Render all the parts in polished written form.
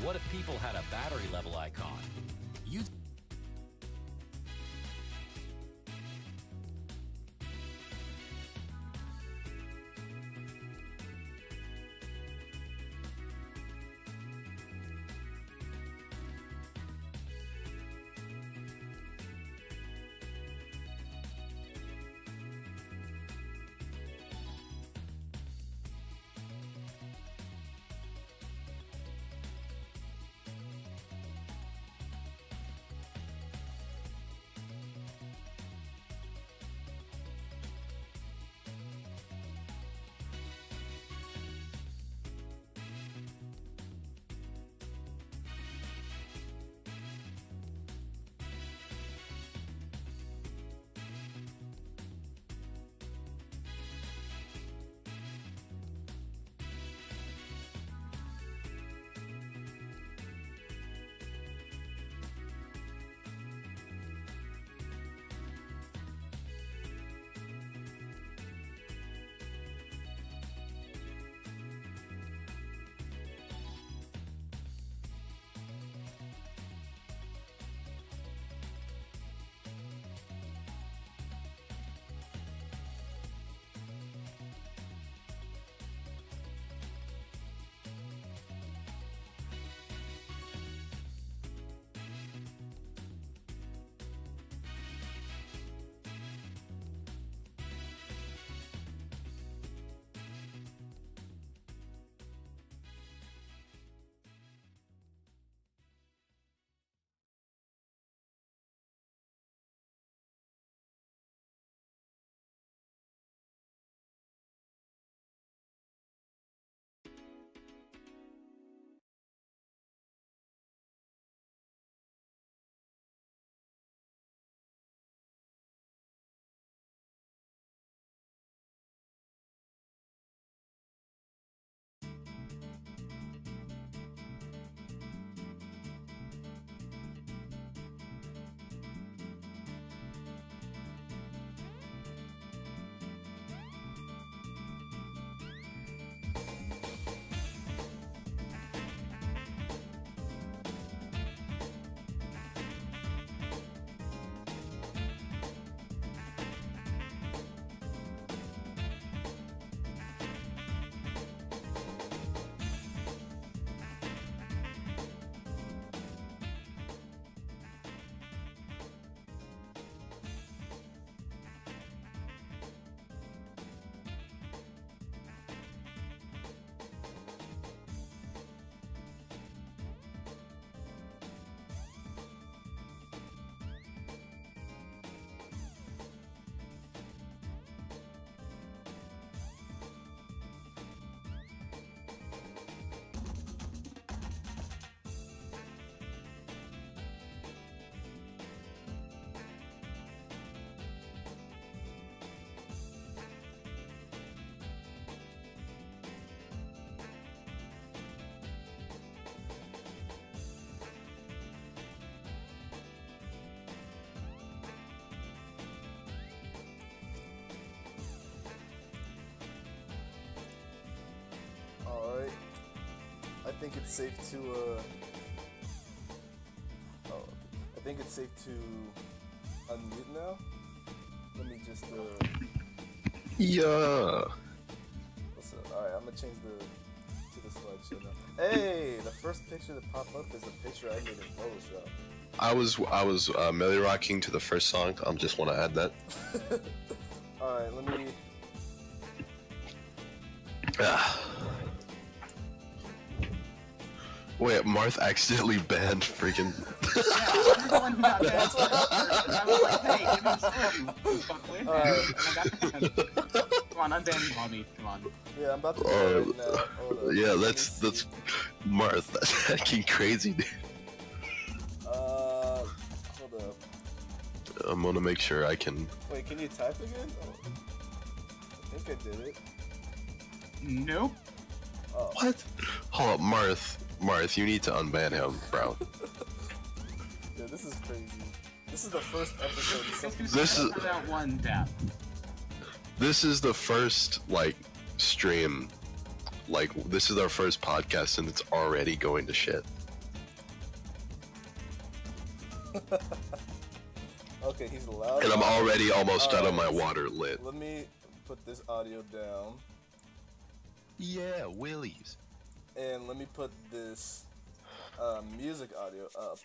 What if people had a battery level icon? You I think it's safe to, I think it's safe to unmute now. Let me just, Yeah. What's up? Alright, I'm gonna change to the slideshow now. Hey, the first picture that popped up is a picture I made in Photoshop. I was melody rocking to the first song. I just want to add that. Alright, let me... Wait, Marth accidentally banned freaking. Yeah, I'm the one who got banned. I was like, hey, give me a story, you fucking. Come on, unban Bobby. Come on. Yeah, I'm about to do it right now. Hold up. Yeah, that's Marth. That's fucking crazy, dude. Hold up. I'm gonna make sure I can. Wait, can you type again? Oh, I think I did it. Nope. Oh. What? Hold up, Marth, you need to unban him, bro. Yeah, this is crazy. This is the first episode. This is that one dap. This is the first like stream, like this is our first podcast, and it's already going to shit. Okay, he's loud. And I'm already almost out of my water lit. Let me put this audio down. Yeah, Willies. And let me put this music audio up.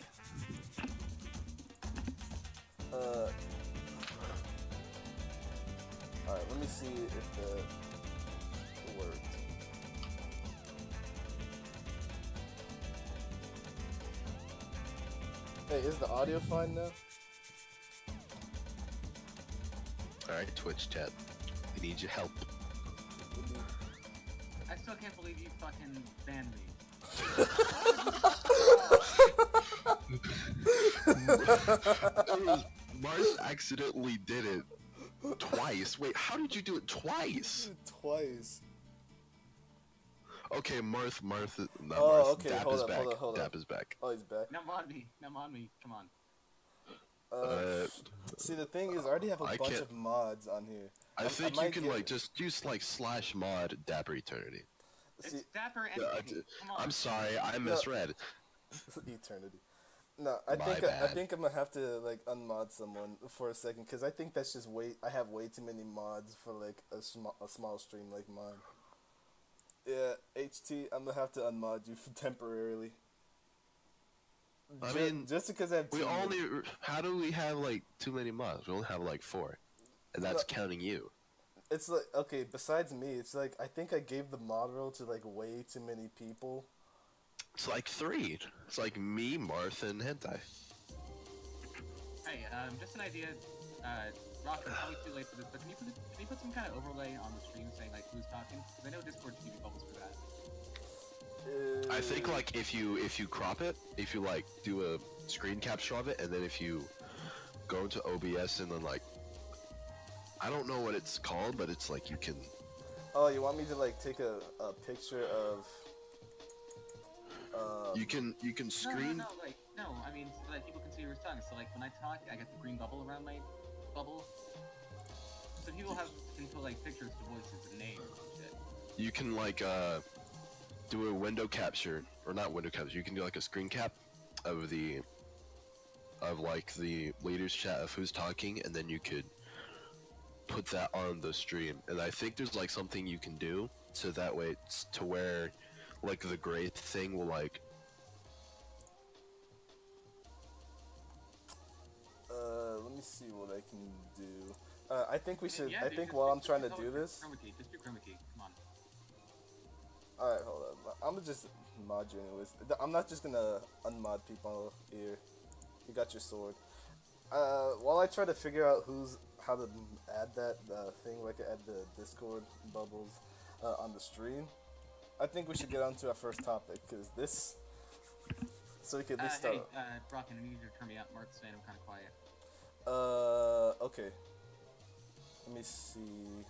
Alright, let me see if that worked. Hey, is the audio fine now? Alright, Twitch chat. We need your help. I still can't believe you fucking banned me. Mars accidentally did it twice. Wait, how did you do it twice? Twice. Okay, Marth, not Oh, Marth. okay, Dap hold is up, back. hold up. Dap is back. Oh, he's back. Now on me. Come on. See, the thing is, I already have a bunch can't- of mods on here. I think you might can get- like just use like /mod DapperEntity. It's See, DapperEntity. Come on. I'm sorry, I misread. Eternity. No, I My think bad. I'm gonna have to like unmod someone for a second because I think that's just I have way too many mods for like a small stream like mine. Yeah, HT, I'm gonna have to unmod you temporarily. I mean, just because I have We too many. only. How do we have like too many mods? We only have like 4, and that's counting you. It's like, okay, besides me, it's like I think I gave the mod role to like way too many people. It's like 3. It's like me, Marth, and Hentai. Hey, just an idea. Rock, it's probably too late for this, but can you put some kind of overlay on the stream saying like who's talking? Because I know Discord should give you bubbles for that. I think like if you crop it, if you like do a screen capture of it, and then if you go into OBS and then like, I don't know what it's called, but it's like you can. Oh, you want me to like take a picture of? You can screen. No, I mean, so that people can see who's talking. So, like, when I talk, I get the green bubble around my bubble. So people can put, like, pictures to voices and names and shit. You can like do a window capture, or not window capture. You can do like a screen cap of like the leaders chat of who's talking, and then you could put that on the stream. And I think there's like something you can do so that way it's to where like the gray thing will like. Let me see what I can do. I think we should. Yeah, I dude, think just- while I'm just trying to do do this. Chroma key. Just do chroma key. Come on. All right, hold up. I'm gonna just mod you anyways. I'm not just gonna unmod people here. You got your sword. While I try to figure out how to add that thing, like add the Discord bubbles on the stream, I think we should get on to our first topic, because this, so we can at least start. Hey, Brocken, I need you to turn me up. Mark's saying I'm kind of quiet. Okay. Let me see.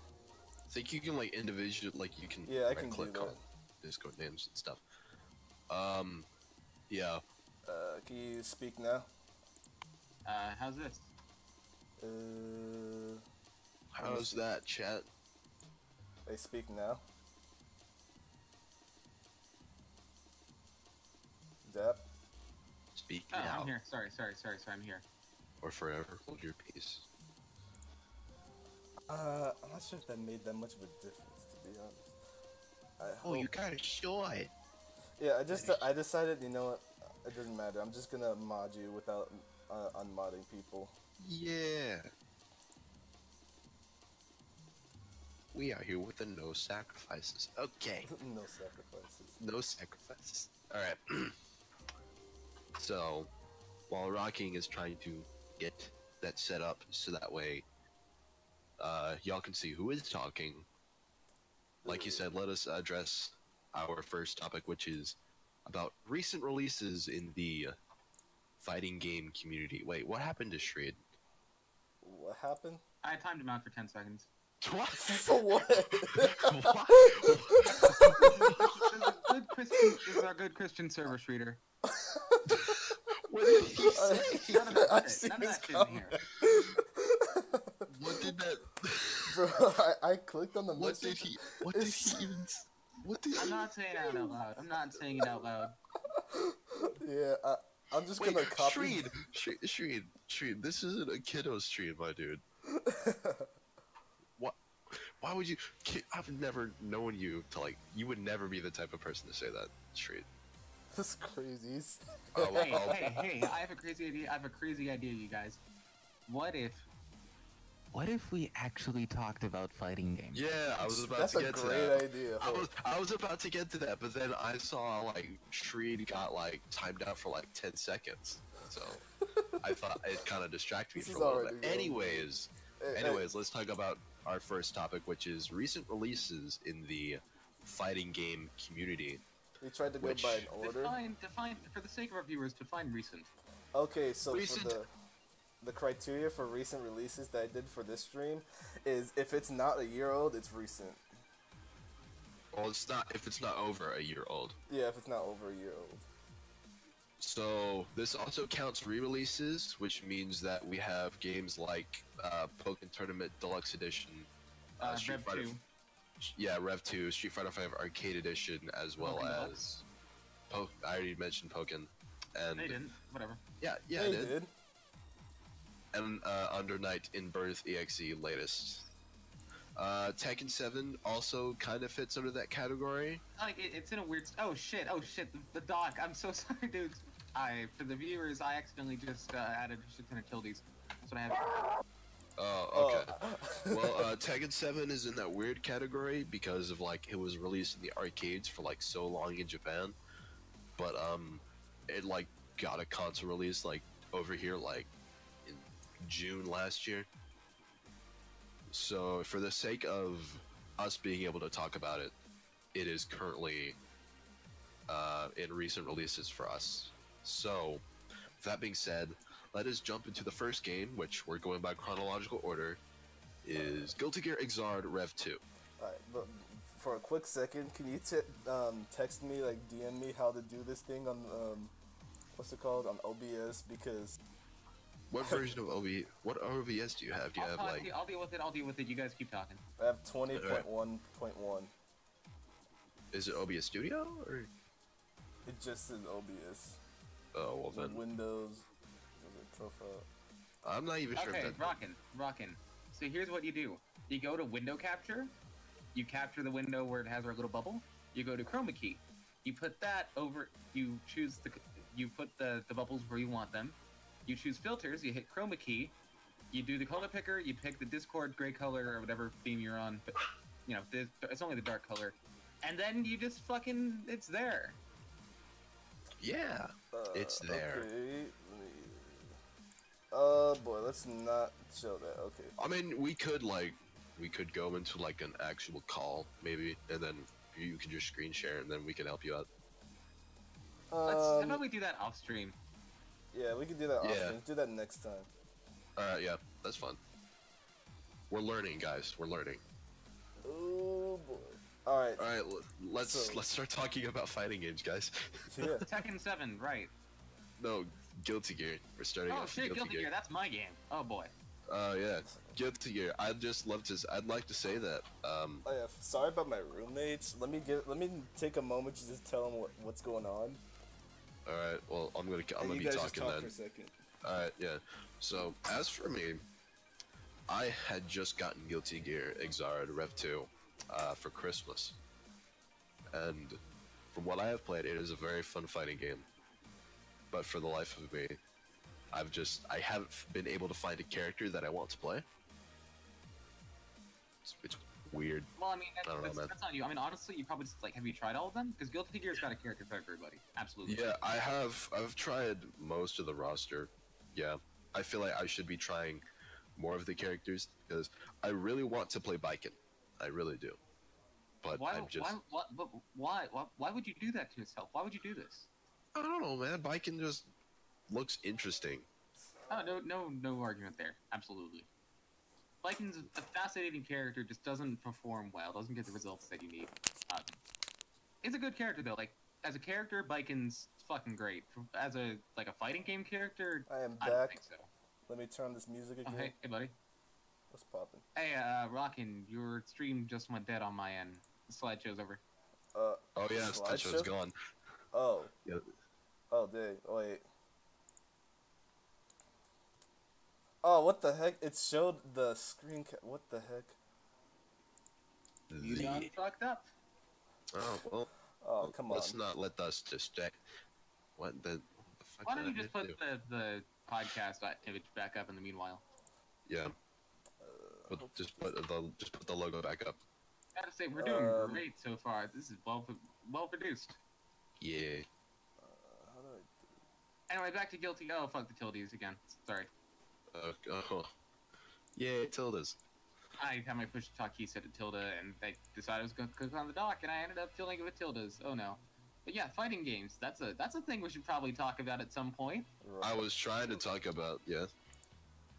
I think you can like individual, like you can. Yeah, I can click do on that. Discord names and stuff. Yeah. Can you speak now? How's this? How's that, chat? They speak now. Dap. Speak Oh, now I'm here. Sorry, I'm here. or forever hold your peace. I'm not sure if that made that much of a difference, to be honest. Oh, you got a short. Yeah, I decided, you know what, it doesn't matter. I'm just gonna mod you without unmodding people. Yeah. We are here with the no sacrifices. Okay. No sacrifices. No sacrifices. Alright. So, while Rocking is trying to get that set up so that way y'all can see who is talking, like you said, let us address our first topic, which is about recent releases in the fighting game community. Wait, what happened to Shred? What happened? I timed him out for 10 seconds. What? For what? This is our good Christian service reader. What did he say? None of that I shit. see None of this that shit in here. What did that? Bro, I clicked on the What did message. he? What did he even? What did I'm he? not saying it out loud. I'm not saying it out loud. Yeah, I'm just Wait, gonna copy. Shreen, this isn't a kiddo stream, my dude. What? Why would you? I've never known you to like. You would never be the type of person to say that, Shreen. That's crazy. Hey, I have a crazy idea, you guys. What if we actually talked about fighting games? Yeah, I was about That's to a get to great that. idea. I was about to get to that, but then I saw like Shreen got like timed out for like 10 seconds, so I thought it kind of distracted me This for a is little bit. already Anyways, let's talk about our first topic, which is recent releases in the fighting game community. We tried to go by an order. Define, for the sake of our viewers, define recent. Okay, so Recent. for the criteria for recent releases that I did for this stream is if it's not a year old, it's recent. Well, it's not if it's not over a year old. Yeah, if it's not over a year old. So this also counts re-releases, which means that we have games like Pokken Tournament Deluxe Edition, Street Rev Fighter 2. Yeah, Rev 2, Street Fighter 5 Arcade Edition, as well Pokken as I already mentioned Pokken, and They didn't. Whatever. yeah, They I did. did. And Under Night in Birth EXE latest. Tekken 7 also kind of fits under that category. Like it's in a weird. Oh shit! The doc. I'm so sorry, dude. For the viewers, I accidentally just added 600 tildes. That's what I have. Oh, okay. Well, Tekken 7 is in that weird category because of like it was released in the arcades for like so long in Japan, but it like got a console release like over here like in June last year. So for the sake of us being able to talk about it, it is currently in recent releases for us. So with that being said, let us jump into the first game, which we're going by chronological order, is Guilty Gear Xrd Rev 2. Alright, but for a quick second, can you text me, like DM me how to do this thing on, what's it called, on OBS, because... What version of what OBS do you have? Do you have like... I'll deal with it, you guys keep talking. I have 20.1.1. Is it OBS Studio, or...? It just says OBS. Oh, well then... Windows... profile. I'm not even sure Okay, if that... rockin'. So here's what you do. You go to window capture. You capture the window where it has our little bubble. You go to chroma key. You put that over... You choose the... You put the bubbles where you want them. You choose filters. You hit chroma key. You do the color picker. You pick the Discord gray color or whatever theme you're on. But, you know, it's only the dark color. And then you just fucking... It's there. Yeah, it's there. Okay. Oh boy, let's not show that. Okay. I mean, we could go into like an actual call, maybe, and then you can just screen share, and then we can help you out. How about we do that off stream? Yeah, we can do that. Yeah. Let's do that next time. Yeah, that's fun. We're learning, guys. We're learning. Oh boy. All right. All right, let's start talking about fighting games, guys. Yeah. Tekken 7, right? No, Guilty Gear. We're starting Oh off shit, with Guilty Gear. That's my game. Oh boy. Yeah, Guilty Gear. I'd like to say that. Oh yeah. Sorry about my roommates. Let me take a moment to just tell them what's going on. All right. Well, I'm gonna be guys just talking talk then. for a second. All right. Yeah. So as for me, I had just gotten Guilty Gear Xrd Rev 2 for Christmas, and from what I have played, it is a very fun fighting game. But for the life of me, I haven't been able to find a character that I want to play. It's weird. Well, I mean, I don't know, man. that's on you. I mean, honestly, you probably just like, have you tried all of them? Because Guilty Gear's got a character for everybody. Absolutely. Yeah, I have. I've tried most of the roster. Yeah, I feel like I should be trying more of the characters because I really want to play Baiken. I really do. But Why would you do that to yourself? Why would you do this? I don't know, man. Baiken just looks interesting. Oh, no argument there. Absolutely. Baiken's a fascinating character, just doesn't perform well, doesn't get the results that you need. It's a good character though. Like as a character, Baiken's fucking great. As a fighting game character, I am I don't back. think so. Let me turn this music again. Oh, hey, buddy. What's poppin'? Hey, Rockin', your stream just went dead on my end. The slideshow's over. Oh yeah, Slideshow's gone. Oh. Yeah. Oh, dang. Oh, wait. Oh, what the heck? It showed the screen what the heck? You done fucked up. Oh, well. Oh, come on. Let's not let us distract. What the fuck? Why don't did you I just put do? the podcast image back up in the meanwhile? Yeah. Just put the logo back up. Gotta say, we're doing great so far. This is well produced. Yeah. How do I Anyway, back to Guilty. Oh, fuck the tildes again. Sorry. Oh. Yeah, tildes. I had my push to talk key set to tilde, and I decided I was going to click on the dock, and I ended up filling it with tildes. Oh no. But yeah, fighting games. That's a thing we should probably talk about at some point. I was trying to talk about, yeah.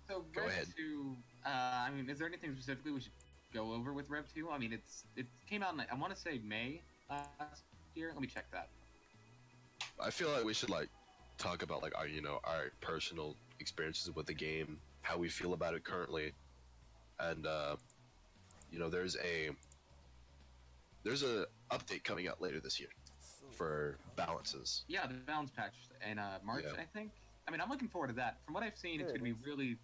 So Go Rev ahead. 2, I mean, is there anything specifically we should go over with Rev 2? I mean, it came out in, I want to say May last year. Let me check that. I feel like we should like talk about like our our personal experiences with the game, how we feel about it currently, and there's a update coming out later this year for balances. Yeah, the balance patch in March, Yeah. I think. I mean, I'm looking forward to that. From what I've seen, it's Yeah, going to be really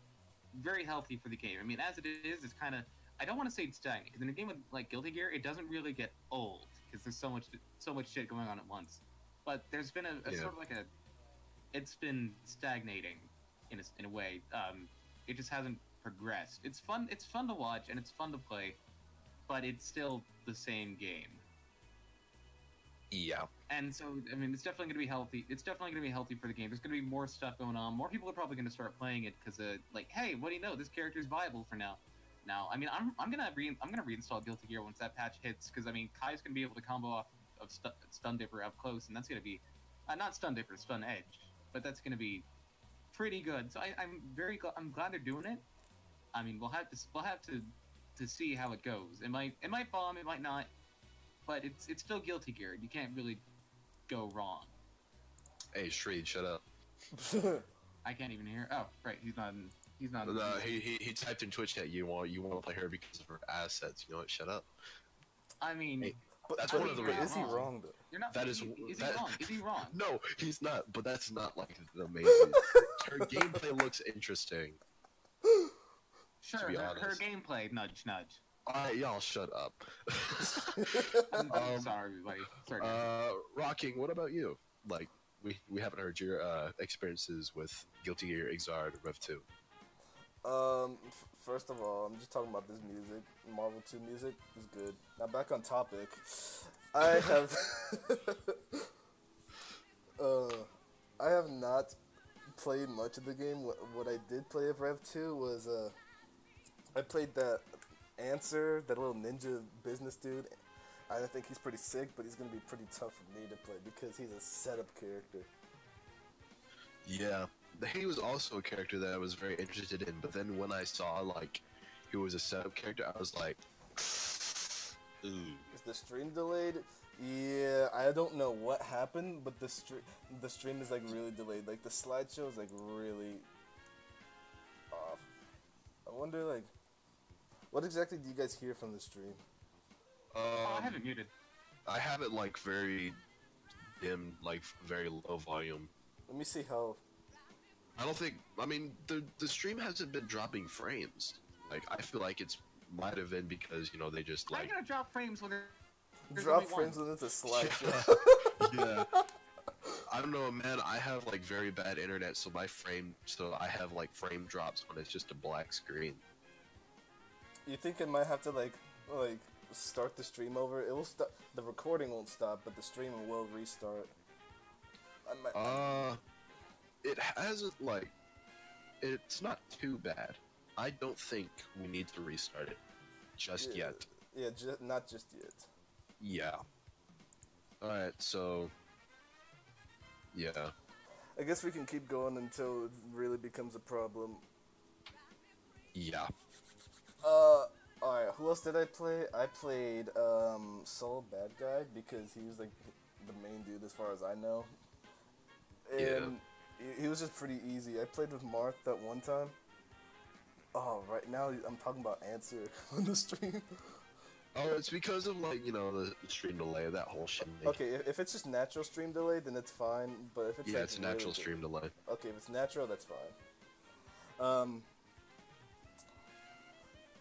very healthy for the game. I mean, as it is, it's kind of, I don't want to say it's stagnant, because in a game with like Guilty Gear, it doesn't really get old because there's so much shit going on at once. But there's been a Yeah. sort of like it's been stagnating in a way. It just hasn't progressed. It's fun to watch and it's fun to play, but it's still the same game. Yeah. And so, I mean, it's definitely going to be healthy. It's definitely going to be healthy for the game. There's going to be more stuff going on. More people are probably going to start playing it because, like, hey, what do you know? This character is viable for now. Now, I mean, I'm gonna reinstall Guilty Gear once that patch hits because I mean, Kai's going to be able to combo off of Stun Dipper up close, and that's going to be not Stun Dipper, Stun Edge, but that's going to be pretty good. So I'm glad they're doing it. I mean, we'll have to see how it goes. It might bomb, it might not, but it's still Guilty Gear. You can't really go wrong. Hey, Shreed, shut up. I can't even hear. Oh, right, he's not. No, he typed in Twitch chat. You want to play her because of her assets. You know what? Shut up. I mean, Hey, But That's but one of the you're not is he reasons. wrong though? you're not. That is is- he that- wrong? Is he wrong? No, he's not. But that's not like the main reason. Her gameplay looks interesting. Sure, to be her honest. gameplay, nudge. Alright, y'all shut up. I'm sorry, everybody. Sorry. Rocking, what about you? Like, we haven't heard your experiences with Guilty Gear Xrd Rev 2. First of all, I'm just talking about this music. Marvel 2 music is good. Now back on topic. I have I have not played much of the game. What I did play of Rev 2 was I played that Answer, that little ninja business dude. I think he's pretty sick, but he's gonna be pretty tough for me to play because he's a setup character. Yeah, he was also a character that I was very interested in, but then when I saw, like, he was a setup character, I was like, ooh. Is the stream delayed? Yeah, I don't know what happened, but the stream is like really delayed. Like the slideshow is like really off. I wonder like, what exactly do you guys hear from the stream? Oh, I have it muted. I have it, like, very dim, like, very low volume. Let me see how. I don't think, I mean, the stream hasn't been dropping frames. Like, I feel like it's might have been because, they just, I'm like... gonna drop frames when there's Drop only one. frames when it's a slideshow. Yeah. I don't know, man. I have, like, very bad internet, so I have, like, frame drops when it's just a black screen. You think I might have to like start the stream over? It will stop. The recording won't stop, but the stream will restart. I might. It hasn't, like... It's not too bad. I don't think we need to restart it just yet. Yeah, not just yet. Yeah. Alright, so... Yeah. I guess we can keep going until it really becomes a problem. Yeah. Alright, who else did I play? I played, Soul Bad Guy, because he was, like, the main dude as far as I know. And he was just pretty easy. I played with Marth that one time. Oh, right now I'm talking about Answer on the stream. Oh, it's because of, like, the stream delay, that whole shit. Okay, if it's just natural stream delay, then it's fine, but if it's Yeah, like it's a natural really stream delay. Okay, if it's natural, that's fine.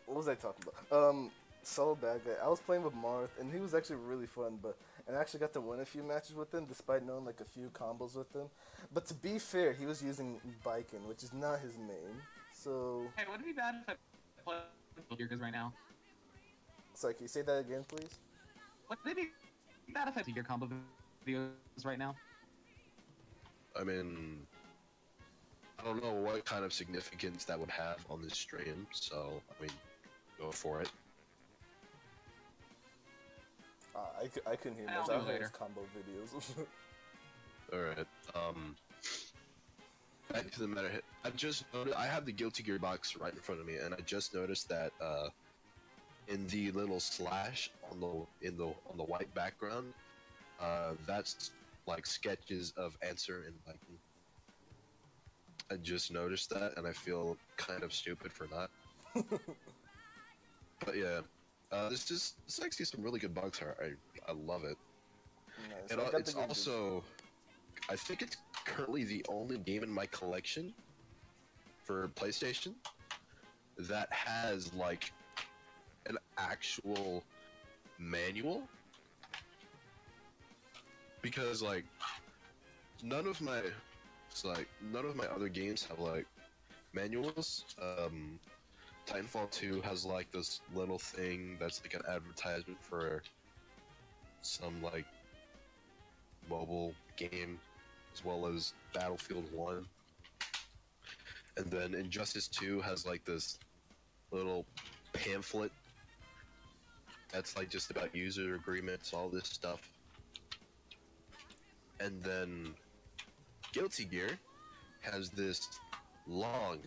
what was I talking about? Solo Bad Guy. I was playing with Marth, and he was actually really fun, and I actually got to win a few matches with him, despite knowing like a few combos with him. But to be fair, he was using Biken, which is not his main. So. Hey, would it be bad if I play Guild Gears right now? Sorry, can you say that again, please? Would it be bad if I see your combo videos right now? I mean, I don't know what kind of significance that would have on this stream, so, I mean, go for it. I couldn't hear much. I heard his combo videos. Alright, back to the matter. I just noticed, I have the Guilty Gear box right in front of me, and I just noticed that, in the little slash on the white background, that's like sketches of Answer and Viking. I just noticed that, and I feel kind of stupid for not. But yeah, this actually some really good bugs art. I love it. Nice. And it's also, I think it's currently the only game in my collection for PlayStation that has like an actual manual, because like none of my other games have like manuals. Titanfall 2 has like this little thing that's like an advertisement for some like mobile game, as well as Battlefield 1. And then Injustice 2 has like this little pamphlet that's like just about user agreements, all this stuff. And then Guilty Gear has this long,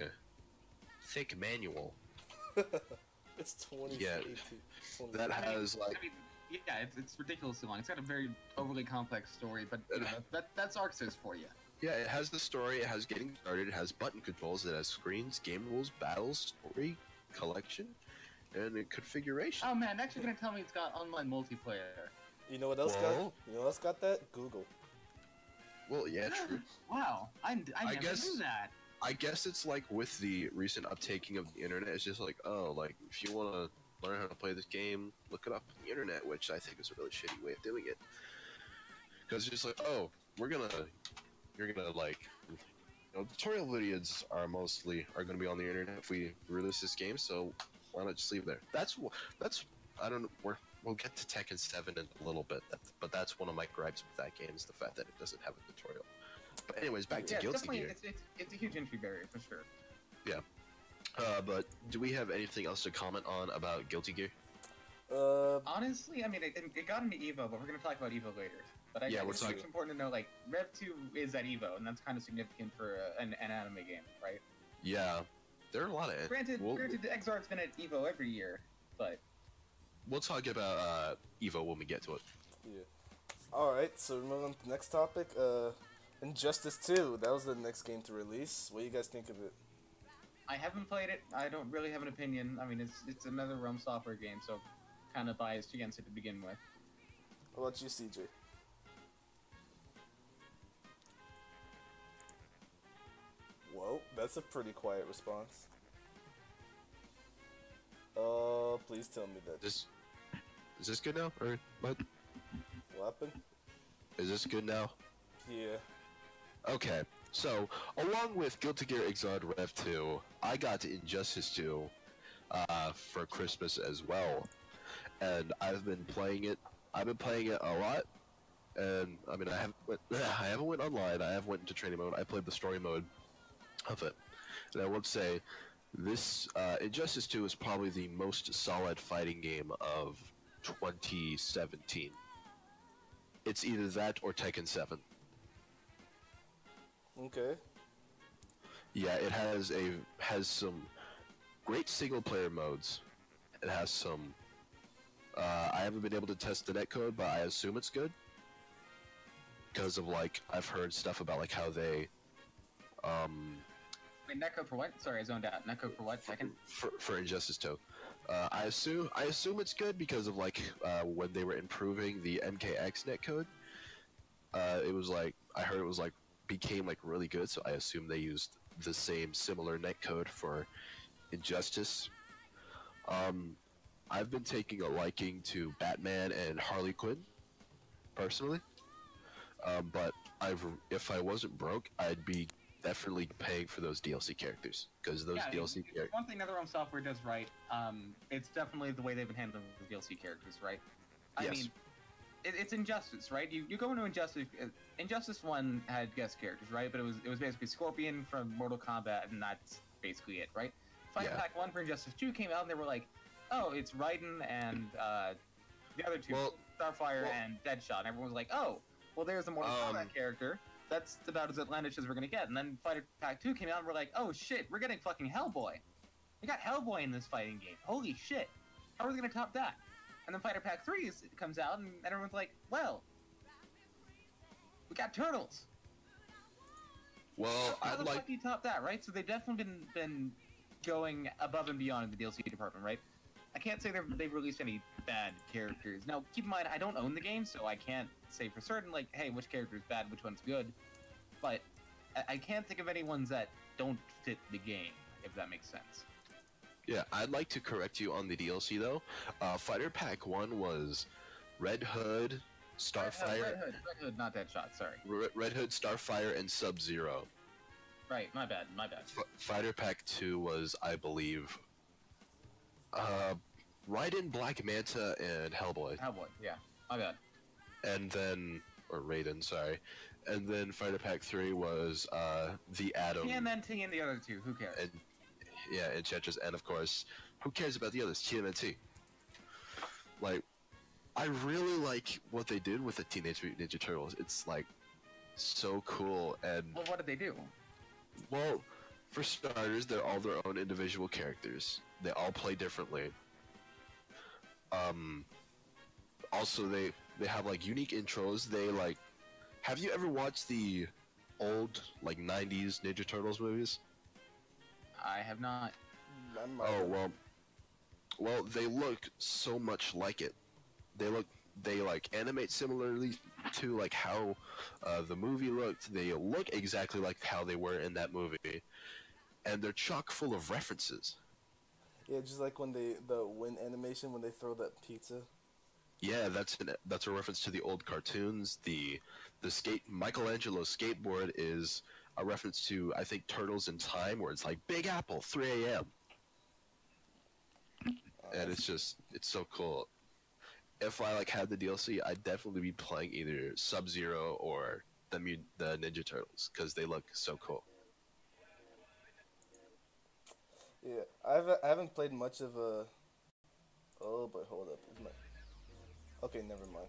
thick manual. It's 2018. Yeah, that has like. I mean, yeah, it's ridiculously long. It's got a very overly complex story, but you know, that's Arc Sys for you. Yeah, it has the story, it has getting started, it has button controls, it has screens, game rules, battles, story, collection, and a configuration. Oh man, actually gonna tell me it's got online multiplayer. You know what else got? You know what else got that? Google. Well, yeah, true. Wow, I never knew that. I guess it's like with the recent uptaking of the internet, it's just like, oh, like, if you want to learn how to play this game, look it up on the internet, which I think is a really shitty way of doing it. Because it's just like, oh, you're gonna, like, you know, tutorial videos are gonna be on the internet if we release this game, so why not just leave it there? That's, I don't know, we'll get to Tekken 7 in a little bit, but that's one of my gripes with that game, is the fact that it doesn't have a tutorial. But anyways, back to Guilty Gear. It's a huge entry barrier, for sure. Yeah. But do we have anything else to comment on about Guilty Gear? Honestly, I mean, it got into EVO, but we're going to talk about EVO later. But I think it's important to know, like, Rev 2 is at EVO, and that's kind of significant for an anime game, right? Yeah. There are a lot of... Granted, Exarch's been at EVO every year, but... We'll talk about EVO when we get to it. Yeah. Alright, so moving on to the next topic, Injustice 2, that was the next game to release. What do you guys think of it? I haven't played it. I don't really have an opinion. I mean, it's another Realm Software game, so kind of biased against it to begin with. What about you, CJ? Whoa, that's a pretty quiet response. Please tell me that. Is this good now, or what? What happened? Is this good now? Yeah. Okay, so, along with Guilty Gear Xrd Rev 2, I got Injustice 2 for Christmas as well. And I've been playing it a lot. And, I mean, I haven't went online, I have went into training mode, I played the story mode of it. And I would say, this, Injustice 2 is probably the most solid fighting game of 2017. It's either that or Tekken 7. Okay. Yeah, it has some great single player modes. It has some I haven't been able to test the netcode, but I assume it's good. Because of like I've heard stuff about like how they Wait, netcode for what? Sorry, I zoned out. Netcode for what? Second? For Injustice 2. I assume it's good because of like when they were improving the MKX netcode. It was like I heard it was like became like really good, so I assume they used the same similar netcode for Injustice. I've been taking a liking to Batman and Harley Quinn, personally. But if I wasn't broke, I'd be definitely paying for those DLC characters, because those DLC characters. One thing NetherRealm Software does right, it's definitely the way they've been handling the DLC characters, right? I mean, it's Injustice, right? You go into Injustice. Injustice 1 had guest characters, right? But it was basically Scorpion from Mortal Kombat, and that's basically it, right? Fighter Pack 1 for Injustice 2 came out, and they were like, oh, it's Raiden and the other two, Starfire and Deadshot. And everyone was like, oh, well, there's a Mortal Kombat character. That's about as outlandish as we're gonna get. And then Fighter Pack 2 came out, and we're like, oh shit, we're getting fucking Hellboy. We got Hellboy in this fighting game. Holy shit. How are we gonna top that? And then Fighter Pack 3 comes out, and everyone's like, well, we got Turtles. Well, How the fuck do you top that, right? So they've definitely been going above and beyond in the DLC department, right? I can't say they've released any bad characters. Now, keep in mind, I don't own the game, so I can't say for certain, like, hey, which character is bad, which one's good. But I can't think of any ones that don't fit the game, if that makes sense. Yeah, I'd like to correct you on the DLC, though. Fighter Pack 1 was Red Hood, Starfire... Red Hood, not Deadshot, sorry. Red Hood, Starfire, and Sub-Zero. Right, my bad. Fighter Pack 2 was, I believe... Raiden, Black Manta, and Hellboy. Hellboy, yeah. My bad. And then... Or Raiden, sorry. And then Fighter Pack 3 was, the Atom. TMNT and the other two, who cares? And, yeah, Enchantress, and of course, who cares about the others? TMNT. Like, I really like what they did with the Teenage Mutant Ninja Turtles. It's, like, so cool, and... Well, what did they do? Well, for starters, they're all their own individual characters. They all play differently. Also, they have, like, unique intros. They, like... Have you ever watched the old, like, 90s Ninja Turtles movies? I have not. Oh, well, they look so much like it. They like animate similarly to like how the movie looked. They look exactly like how they were in that movie, and they're chock full of references. Yeah, just like when the Win animation when they throw that pizza. Yeah, that's a reference to the old cartoons. The Michelangelo's skateboard is a reference to, I think, Turtles in Time, where it's like Big Apple, 3 a.m. And it's so cool. If I like had the DLC, I'd definitely be playing either Sub-Zero or the Ninja Turtles, because they look so cool. Yeah, I haven't played much of a. Oh, but hold up, okay, never mind.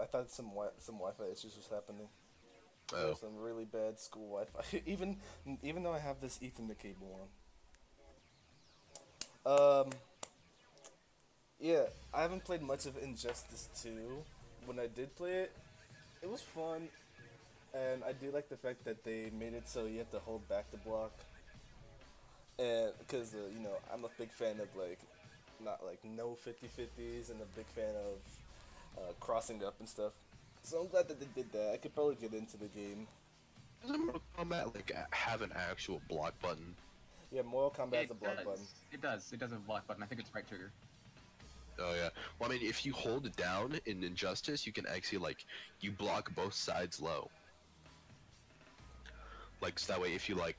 I thought some Wi-Fi issues was happening. Oh. Some really bad school Wi-Fi. even though I have this Ethernet cable on. Yeah, I haven't played much of Injustice 2. When I did play it, it was fun, and I do like the fact that they made it so you have to hold back the block. And because you know, I'm a big fan of like, not like no 50-50s, and a big fan of crossing up and stuff. So I'm glad that they did that. I could probably get into the game. Doesn't Mortal Kombat like have an actual block button? Yeah, Mortal Kombat has a block button. It does. It does have a block button. I think it's right trigger. Oh yeah. Well, I mean, if you hold it down in Injustice, you can actually like you block both sides low. Like so that way, if you like,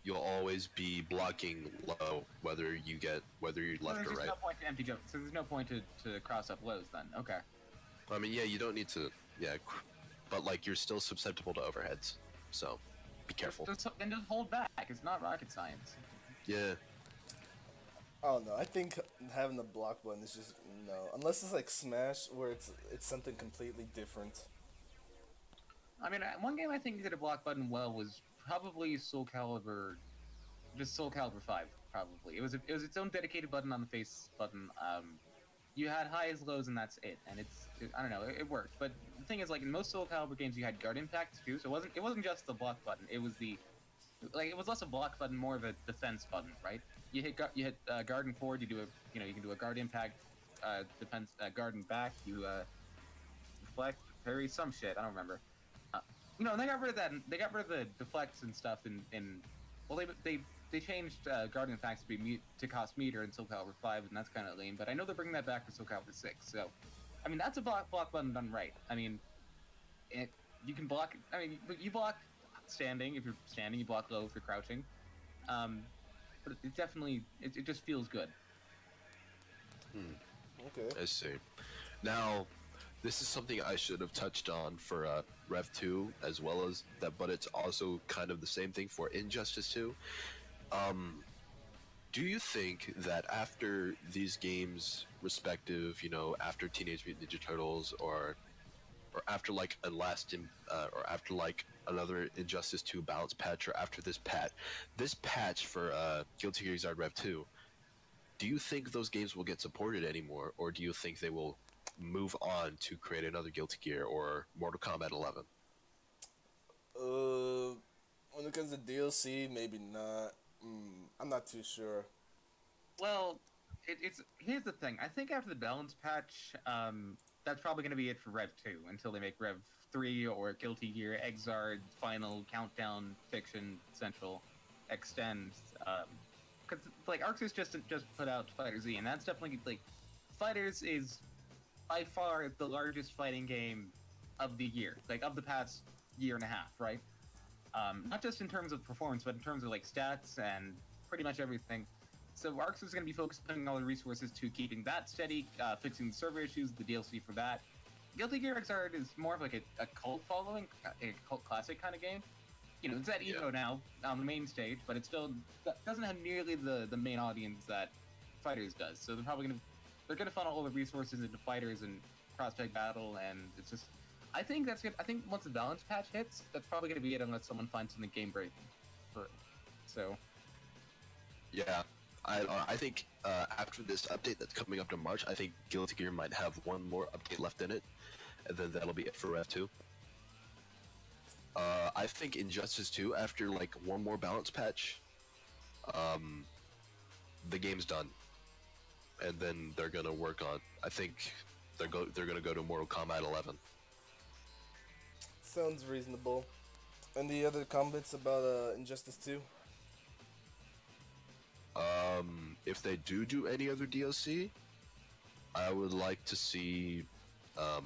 you'll always be blocking low, whether you're left or right. There's no point to empty jump. So there's no point to cross up lows then. Okay. I mean, yeah, you don't need to. Yeah, but like you're still susceptible to overheads, so be careful. Then just hold back. It's not rocket science. Yeah. I don't know. I think having the block button is just no. Unless it's like Smash, where it's something completely different. I mean, one game I think did a block button well was probably Soul Calibur 5. Probably it was its own dedicated button on the face button. You had highs, lows, and that's it. And I don't know, it worked. But the thing is, like in most Soul Calibur games, you had guard impact too. So it wasn't just the block button. It was it was less a block button, more of a defense button, right? You hit guard and forward. You can do a guard impact, defense, guard and back. You deflect, parry, some shit. I don't remember. And they got rid of that. They got rid of the deflects and stuff. Well, they they changed Guardian of Facts to cost meter in Soul Calibur 5, and that's kind of lame. But I know they're bringing that back for Soul Calibur 6. So, I mean, that's a block button done right. I mean, you can block. I mean, you block standing if you're standing. You block low if you're crouching. But it definitely it just feels good. Okay. I see. Now, this is something I should have touched on for Rev 2 as well as that, but it's also kind of the same thing for Injustice 2. Do you think that after these games, respective, you know, after Teenage Mutant Ninja Turtles or after like or after like another Injustice 2 balance patch, or after this patch for Guilty Gear Xrd Rev 2, do you think those games will get supported anymore, or do you think they will move on to create another Guilty Gear or Mortal Kombat 11? When it comes to DLC, maybe not. I'm not too sure. Well, here's the thing. I think after the balance patch, that's probably going to be it for Rev 2 until they make Rev 3 or Guilty Gear Xrd Final Countdown Fiction Central Extend. Because like Arxis just put out Fighter Z, and that's definitely like Fighters is by far the largest fighting game of the year, like of the past year and a half, right? Not just in terms of performance, but in terms of like stats and pretty much everything. So Arxis is going to be focused on putting all the resources to keeping that steady, fixing the server issues, the DLC for that. Guilty Gear Xrd is more of like a cult following, a cult classic kind of game. You know, it's at Evo now on the main stage, but it still doesn't have nearly the main audience that Fighters does. So they're gonna funnel all the resources into Fighters and cross-tag battle, and it's just, I think that's good. I think once the balance patch hits, that's probably gonna be it, unless someone finds something game breaking. So. Yeah, I think after this update that's coming up in March, I think Guilty Gear might have one more update left in it, and then that'll be it for Rev 2. I think Injustice 2, after like one more balance patch, the game's done, and then they're gonna work on. I think they're gonna go to Mortal Kombat 11. Sounds reasonable. Any other comments about Injustice 2? If they do any other DLC, I would like to see, I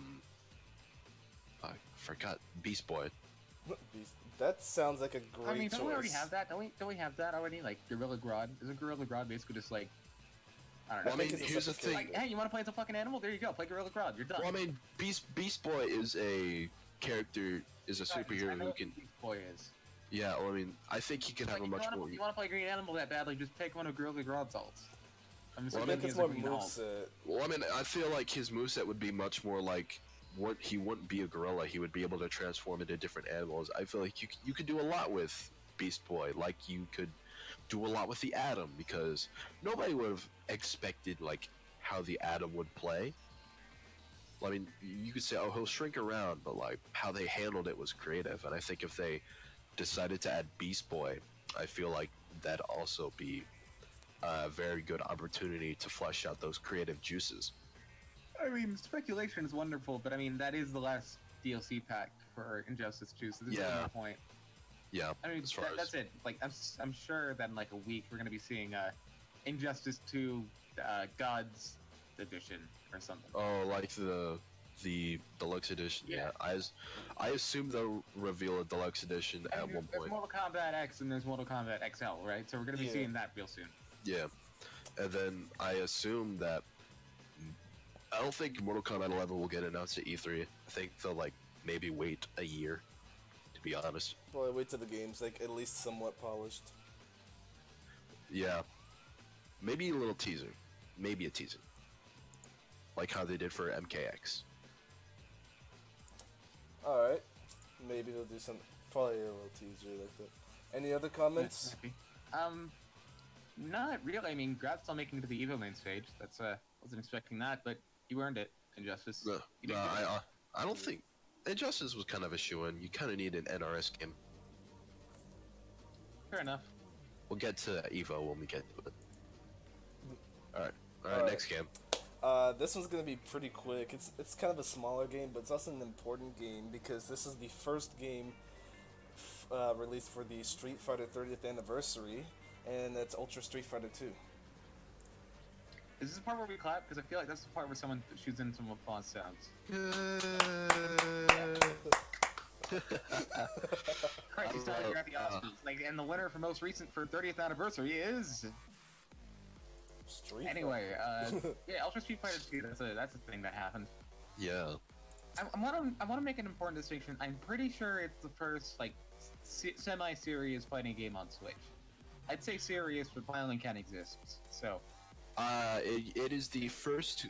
forgot, Beast Boy. That sounds like a great choice. I mean, don't we already have that? Don't we have that already? Like Gorilla Grodd? Isn't Gorilla Grodd basically just like, I don't know. Well, I mean, here's the thing. Like, hey, you want to play as a fucking animal? There you go. Play Gorilla Grodd. You're done. Well, I mean, Beast Boy is a character, is a superhero who can. Beast Boy is. Yeah, well, I mean, I think he can have a much more. You want to play Green Animal that badly? Just take one of Gorilla Grodd's ults. I'm just I think it's more moveset. Well, I mean, I feel like his moveset would be much more like he wouldn't be a gorilla. He would be able to transform into different animals. I feel like you could do a lot with Beast Boy, like you could do a lot with the Atom, because nobody would have expected like how the Atom would play. Well, I mean, you could say, oh, he'll shrink around, but like how they handled it was creative. And I think if they decided to add Beast Boy, I feel like that'd also be a very good opportunity to flesh out those creative juices. I mean, speculation is wonderful, but I mean, that is the last DLC pack for Injustice 2, so there's no point. Yeah, I mean, that's it. Like, I'm sure that in like a week we're gonna be seeing Injustice 2 Gods Edition or something. Oh, like the deluxe edition. Yeah, I assume they'll reveal a deluxe edition at one point. There's Mortal Kombat X and there's Mortal Kombat XL, right? So we're gonna be seeing that real soon. Yeah, and then I assume that I don't think Mortal Kombat 11 will get announced at E3. I think they'll like maybe wait a year, to be honest. Probably wait till the game's like at least somewhat polished. Yeah, maybe a little teaser, maybe a teaser, like how they did for MKX. All right, maybe they'll do some, probably a little teaser like that. Any other comments? Not really. I mean, Grad's still making it to the Evo main stage. That's wasn't expecting that, but you earned it, Injustice. No, I don't think Injustice was kind of a shoo-in. You kind of need an NRS game. Fair enough. We'll get to Evo when we get to it. All right, next game. This one's gonna be pretty quick. It's kind of a smaller game, but it's also an important game because this is the first game released for the Street Fighter 30th anniversary. and that's Ultra Street Fighter 2. Is this the part where we clap? Because I feel like that's the part where someone shoots in some applause sounds. Christ, you started at the Oscars. Like, and the winner for most recent for 30th anniversary is. Street Anyway, yeah, Ultra Street Fighter 2. That's a thing that happened. Yeah. I want to make an important distinction. I'm pretty sure it's the first like semi-serious fighting game on Switch. I'd say serious, but violent can exist. So. It is the first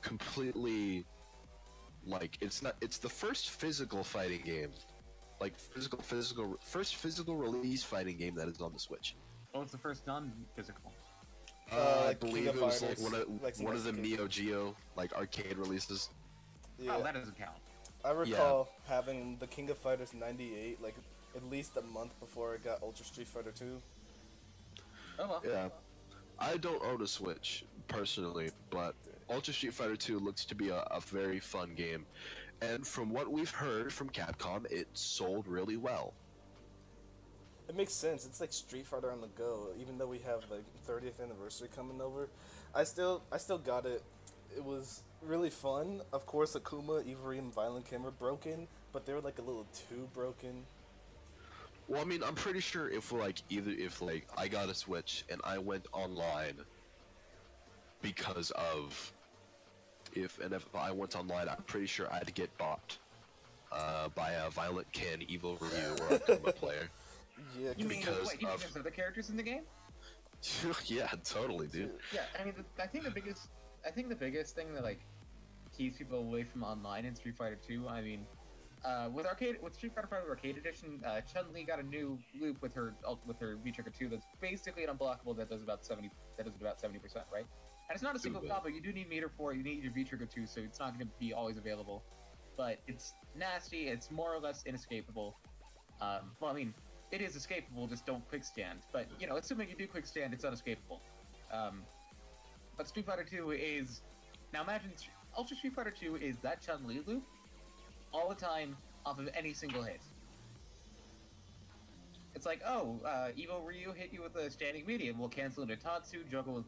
completely, like, it's the first physical fighting game, like first physical release fighting game that is on the Switch. Oh, it's the first non-physical. I believe it was like Fighters, one of the Neo Geo like arcade releases. Yeah. Oh, that doesn't count. I recall having the King of Fighters 98 like at least a month before I got Ultra Street Fighter 2. Oh well. Yeah. I don't own a Switch, personally, but Ultra Street Fighter 2 looks to be a very fun game. And from what we've heard from Capcom, it sold really well. It makes sense. It's like Street Fighter on the go. Even though we have like 30th anniversary coming over, I still got it. It was really fun. Of course, Akuma, Ivory, and Violent Kim were broken, but they were like a little too broken. Well, I mean, I'm pretty sure if I got a Switch and I went online because of if I went online, I'm pretty sure I'd get bought by a Violent Ken, Evil Ryu, or a Kuma player. Yeah, You mean because wait, there's other characters in the game? Yeah, totally, dude. Yeah, I mean, I think the biggest thing that like keeps people away from online in Street Fighter 2. I mean, with Street Fighter 5 Arcade Edition, Chun-Li got a new loop with her V-Trigger 2 that's basically an unblockable that does about 70%, right? And it's not a single combo. You do need meter for it. You need your V-Trigger 2, so it's not going to be always available. But it's nasty. It's more or less inescapable. Well, I mean, it is escapable. Just don't quick stand. But you know, assuming you do quick stand, it's unescapable. But Street Fighter 2 is now imagine Ultra Street Fighter 2 is that Chun-Li loop all the time off of any single hit. It's like, oh, Evo Ryu hit you with a standing medium. We'll cancel into Tatsu, juggle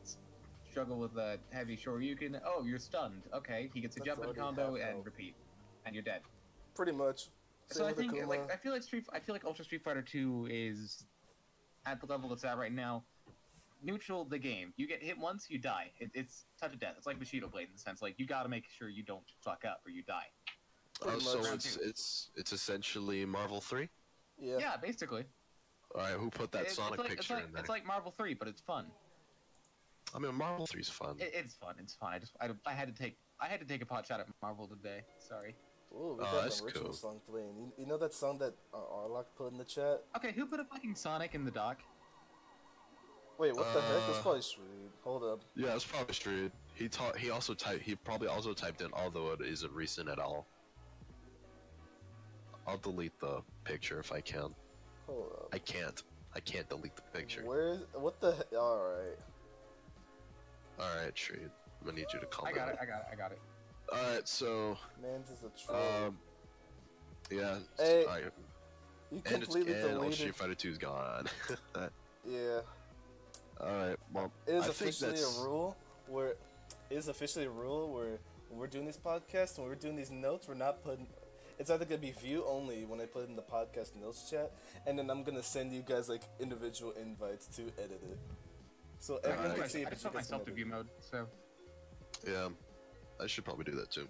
with a heavy Shoryuken. Oh, you're stunned. Okay, he gets a jump-in combo and repeat, and you're dead. Pretty much. So I think, like, I feel like Ultra Street Fighter 2 is at the level it's at right now. Neutral the game. You get hit once, you die. It's touch of death. It's like Bushido Blade in the sense, like, you gotta make sure you don't fuck up or you die. So it's essentially Marvel 3? Yeah. Yeah, basically. Alright, who put that Sonic picture in there? It's like Marvel 3, but it's fun. I mean, Marvel 3's fun. It's fun. It's fun. I had to take a pot shot at Marvel today. Sorry. Ooh, we got an original song playing. You know that song that Arlock put in the chat? Okay, who put a fucking Sonic in the doc? Wait, what the heck? It's probably Shreed. Hold up. Yeah, it's probably Shreed. He probably also typed in, although it isn't recent at all. I'll delete the picture if I can. Hold up. I can't delete the picture. What the heck? Alright. Alright, Shreed. I'm gonna need you to calm down. I got it. Alright, so... Man's is a troll. Yeah. Hey, right. you completely deleted... Street Fighter 2's gone. Yeah. Alright, well, It is I officially think that's... a rule where... when we're doing these podcasts, when we're doing these notes, we're not putting... It's either going to be view only when I put in the podcast notes chat, and then I'm going to send you guys, like, individual invites to edit it. So everyone can see it. I just put myself to view mode, so... Yeah, I should probably do that too.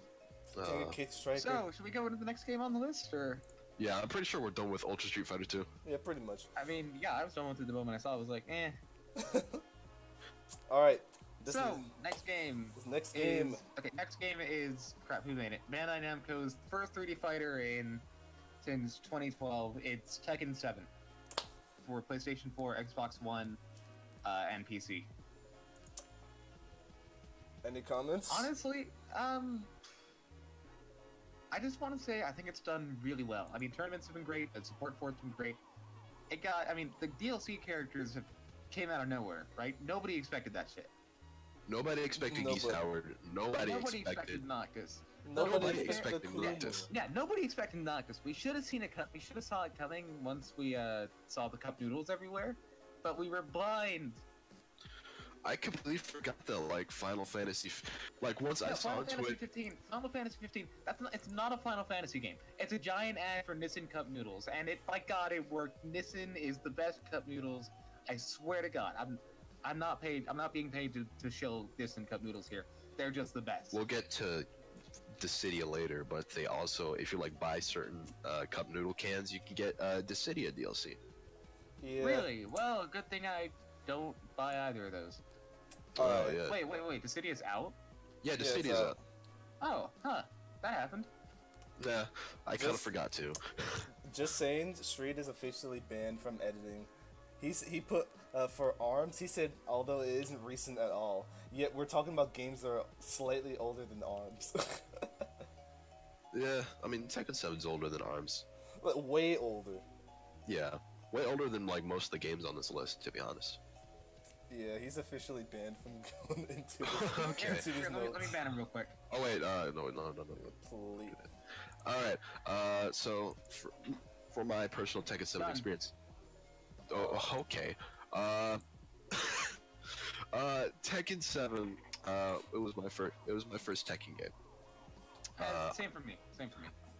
King of Kick Striker. So, should we go into the next game on the list, or...? Yeah, I'm pretty sure we're done with Ultra Street Fighter 2. Yeah, pretty much. I mean, yeah, I was done with it the moment I saw it. I was like, eh. Alright. Next game. Next game. Okay, next game is... Crap, who made it? Bandai Namco's first 3D fighter since 2012. It's Tekken 7. For PlayStation 4, Xbox One, and PC. Any comments? Honestly, I just want to say I think it's done really well. I mean, tournaments have been great. The support for it's been great. The DLC characters came out of nowhere, right? Nobody expected that shit. Nobody expected Geese Howard. Nobody expected Noctis. Nobody expected Noctis. Yeah, nobody expected Noctis. We should have seen it. We should have saw it coming once we saw the cup noodles everywhere. but we were blind. I completely forgot that, like, Final Fantasy, once I saw Final it, Fantasy 15. Final Fantasy 15. It's not a Final Fantasy game. It's a giant ad for Nissin Cup Noodles, and by God, it worked. Nissin is the best cup noodles. I swear to God, I'm not paid. I'm not being paid to shill Nissin Cup Noodles here. They're just the best. we'll get to Dissidia later, but they also, if you like buy certain cup noodle cans, you can get Dissidia DLC. Yeah. Really? Well, good thing I don't buy either of those. Oh yeah. Wait. Dissidia's out? Yeah, Yeah, Dissidia's it's out. Oh, huh. That happened. Yeah, I kind of Just- forgot to. Just saying, Street is officially banned from editing. He put for ARMS. He said although it isn't recent at all, yet we're talking about games that are slightly older than ARMS. Yeah, I mean Tekken 7's older than ARMS. Like, way older. Yeah, way older than like most of the games on this list, to be honest. Yeah, he's officially banned from going into Okay. into these Here, let me notes. ban him real quick. Oh wait, no. Please. All right, so for my personal Tekken 7 Done. experience. Oh, okay. Tekken 7. It was my first Tekken game. Same for me.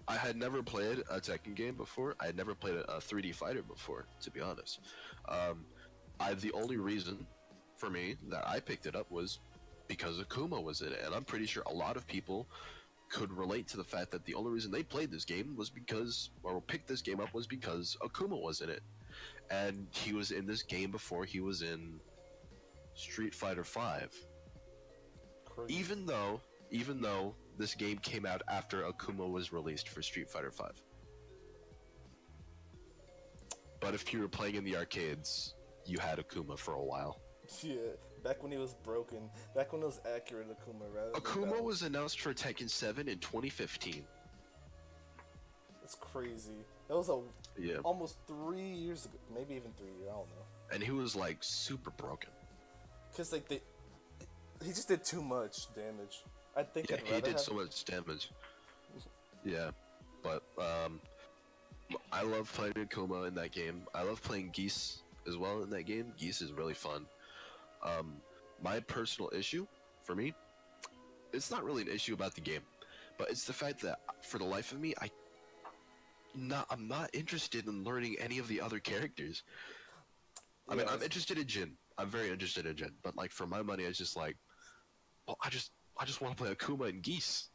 I had never played a Tekken game before. I had never played a 3D fighter before, to be honest. The only reason for me that I picked it up was because Akuma was in it, and I'm pretty sure a lot of people could relate to the fact that the only reason they played this game was because, or picked this game up was because Akuma was in it. And he was in this game before he was in Street Fighter V. Crazy. Even though this game came out after Akuma was released for Street Fighter V. But if you were playing in the arcades, you had Akuma for a while. Yeah, back when he was broken. Back when it was accurate Akuma, rather than Akuma that. was announced for Tekken 7 in 2015. That's crazy. That was Yeah. almost 3 years ago. Maybe even 3 years, I don't know. And he was like super broken. Cause like he just did too much damage. I think Yeah, I'd he rather did have- so much damage. Yeah, but I love playing Akuma in that game. I love playing Geese as well in that game. Geese is really fun. My personal issue, for me, it's not really an issue about the game, but it's the fact that for the life of me, I'm not interested in learning any of the other characters. I mean, Yeah, I'm interested in Jin. I'm very interested in Jin, but like for my money, it's just like, well, I just want to play Akuma and Geese.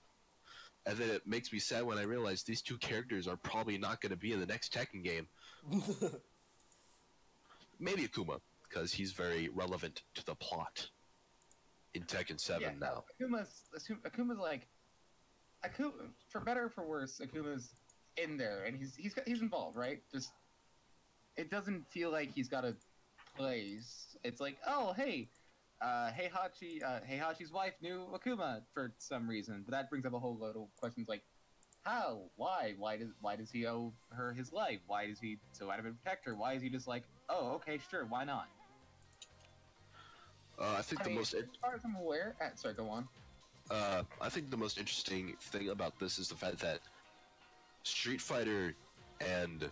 And then it makes me sad when I realize these two characters are probably not going to be in the next Tekken game. Maybe Akuma, because he's very relevant to the plot in Tekken 7 now. Akuma's like Akuma, for better or for worse, Akuma's in there and he's involved, right? Just it doesn't feel like he's got a place. It's like, oh hey, Heihachi's wife knew Akuma for some reason, but that brings up a whole load of questions like how, why does he owe her his life? Why is he so adamant to protect her? Why is he just like, oh okay, sure, why not? I think the most as far as I'm aware, sorry, go on. I think the most interesting thing about this is the fact that Street Fighter and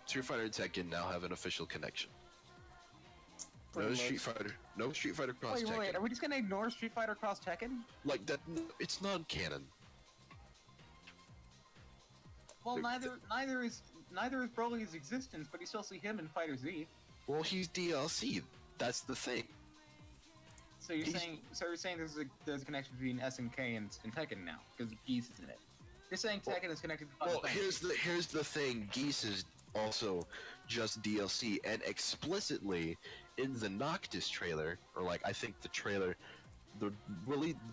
Tekken now have an official connection. Pretty No much. Street Fighter cross Tekken. Wait, are we just gonna ignore Street Fighter Cross Tekken? Like that, it's non-canon. Well, Like, neither is Broly's existence, but you still see him in Fighter Z. Well, he's DLC. That's the thing. So you're He's- saying there's a connection between SNK and Tekken now because Geese is in it. You're saying Tekken is connected to Final Well, Fantasy. here's the thing. Geese is also just DLC, and explicitly in the Noctis trailer, or like I think the trailer, the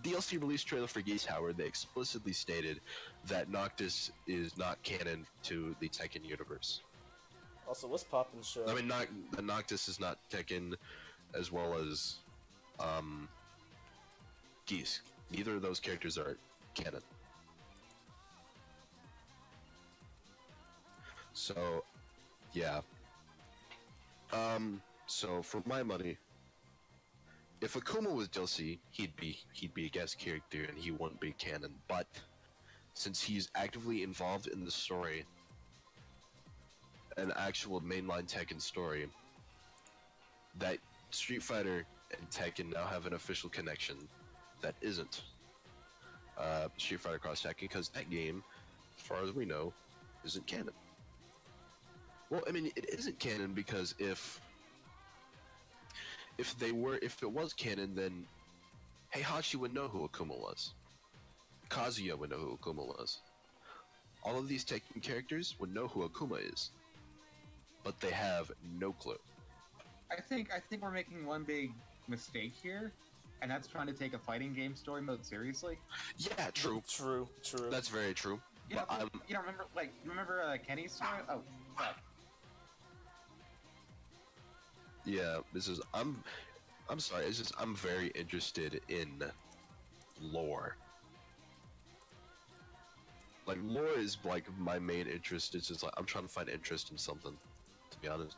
DLC release trailer for Geese, Howard, they explicitly stated that Noctis is not canon to the Tekken universe. Also, what's poppin' show? I mean, the Noctis is not Tekken, as well as Geese. Neither of those characters are canon. So, yeah. So for my money, if Akuma was DLC, he'd be a guest character and he wouldn't be canon. But since he's actively involved in the story, an actual mainline Tekken story, that Street Fighter and Tekken now have an official connection that isn't Street Fighter Cross Tekken, because that game, as far as we know, isn't canon. Well, I mean, it isn't canon because if it was canon, then Heihachi would know who Akuma was. Kazuya would know who Akuma was. All of these Tekken characters would know who Akuma is, but they have no clue. I think we're making one big mistake here, and that's trying to take a fighting game story mode seriously. Yeah, true. True. That's very true. You know, remember Kenny's story? Oh, fuck. Yeah, I'm sorry, it's just I'm very interested in lore. Like, lore is like my main interest. It's just like I'm trying to find interest in something, to be honest.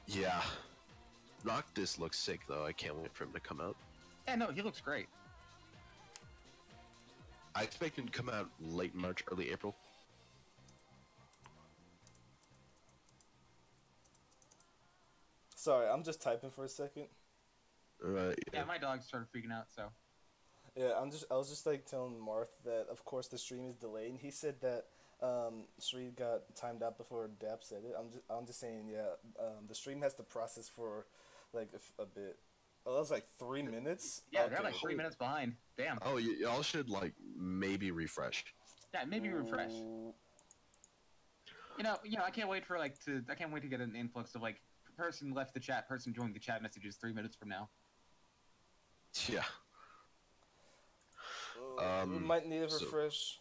Yeah. Noctis looks sick though. I can't wait for him to come out. Yeah, no, he looks great. I expect him to come out late March, early April. Sorry, I'm just typing for a second. Right. Yeah, my dog started freaking out, so. Yeah, I was just like telling Marth that of course the stream is delayed, and he said that Sri got timed out before Dap said it. I'm just saying, yeah, the stream has to process for like a bit. Oh, that was like 3 minutes. Yeah, okay. they're like 3 minutes behind. Damn. Oh, y'all should like maybe refresh. Yeah, maybe refresh. You know, I can't wait to get an influx of like person left the chat, person joined the chat messages 3 minutes from now. Yeah. We might need a refresh.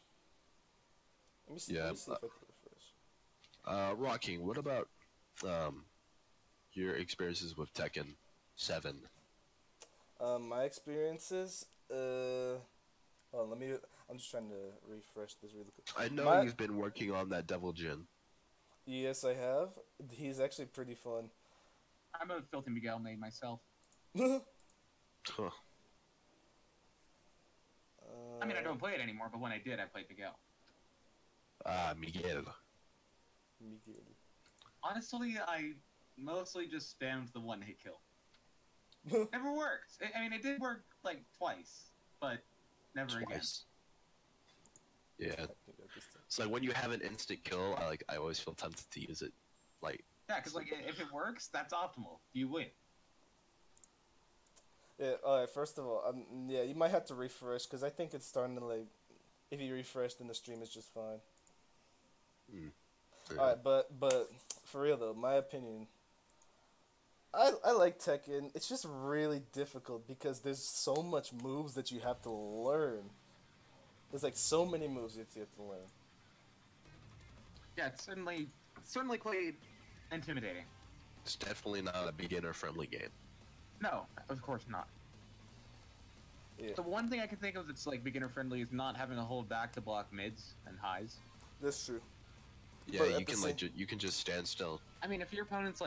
Let me see if I can refresh. Rocking, what about your experiences with Tekken 7? My experiences, I'm just trying to refresh this really quick. I know you've been working on that Devil Jin. Yes, I have. He's actually pretty fun. I'm a Filthy Miguel main myself. Huh. I mean, I don't play it anymore, but when I did, I played Miguel. Miguel. Honestly, I mostly just spammed the one-hit kill. Never worked. I mean, it did work like twice, but never again. Yeah. It's like when you have an instant kill, I always feel tempted to use it. Like. Yeah, because like if it works, that's optimal. You win. Yeah. All right. First of all, yeah, you might have to refresh because I think it's starting to like. If you refresh, then the stream is just fine. Yeah. All right, but for real though, my opinion. I like Tekken. It's just really difficult because there's so much moves that you have to learn. There's like so many moves that you have to learn. Yeah, it's certainly quite intimidating. It's definitely not a beginner-friendly game. No, of course not. Yeah. The one thing I can think of that's like beginner-friendly is not having to hold back to block mids and highs. That's true. Yeah, you can you can just stand still. I mean, if your opponent's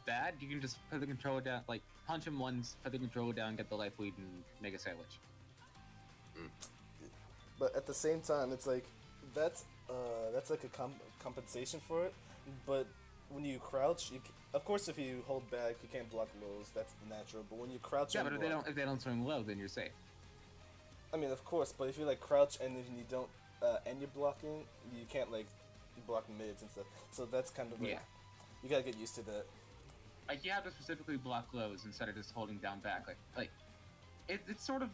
bad, you can just put the controller down, like punch him once, put the controller down, get the life lead, and make a sandwich. But at the same time, it's like that's like a compensation for it. But when you crouch, of course, if you hold back, you can't block lows. That's natural. But when you crouch, yeah, but if they don't swing low, then you're safe. I mean, of course. But if you like crouch and then you don't and you're blocking, you can't like block mids and stuff. So that's kind of like you gotta get used to that. Like you have to specifically block lows instead of just holding down back. It's sort of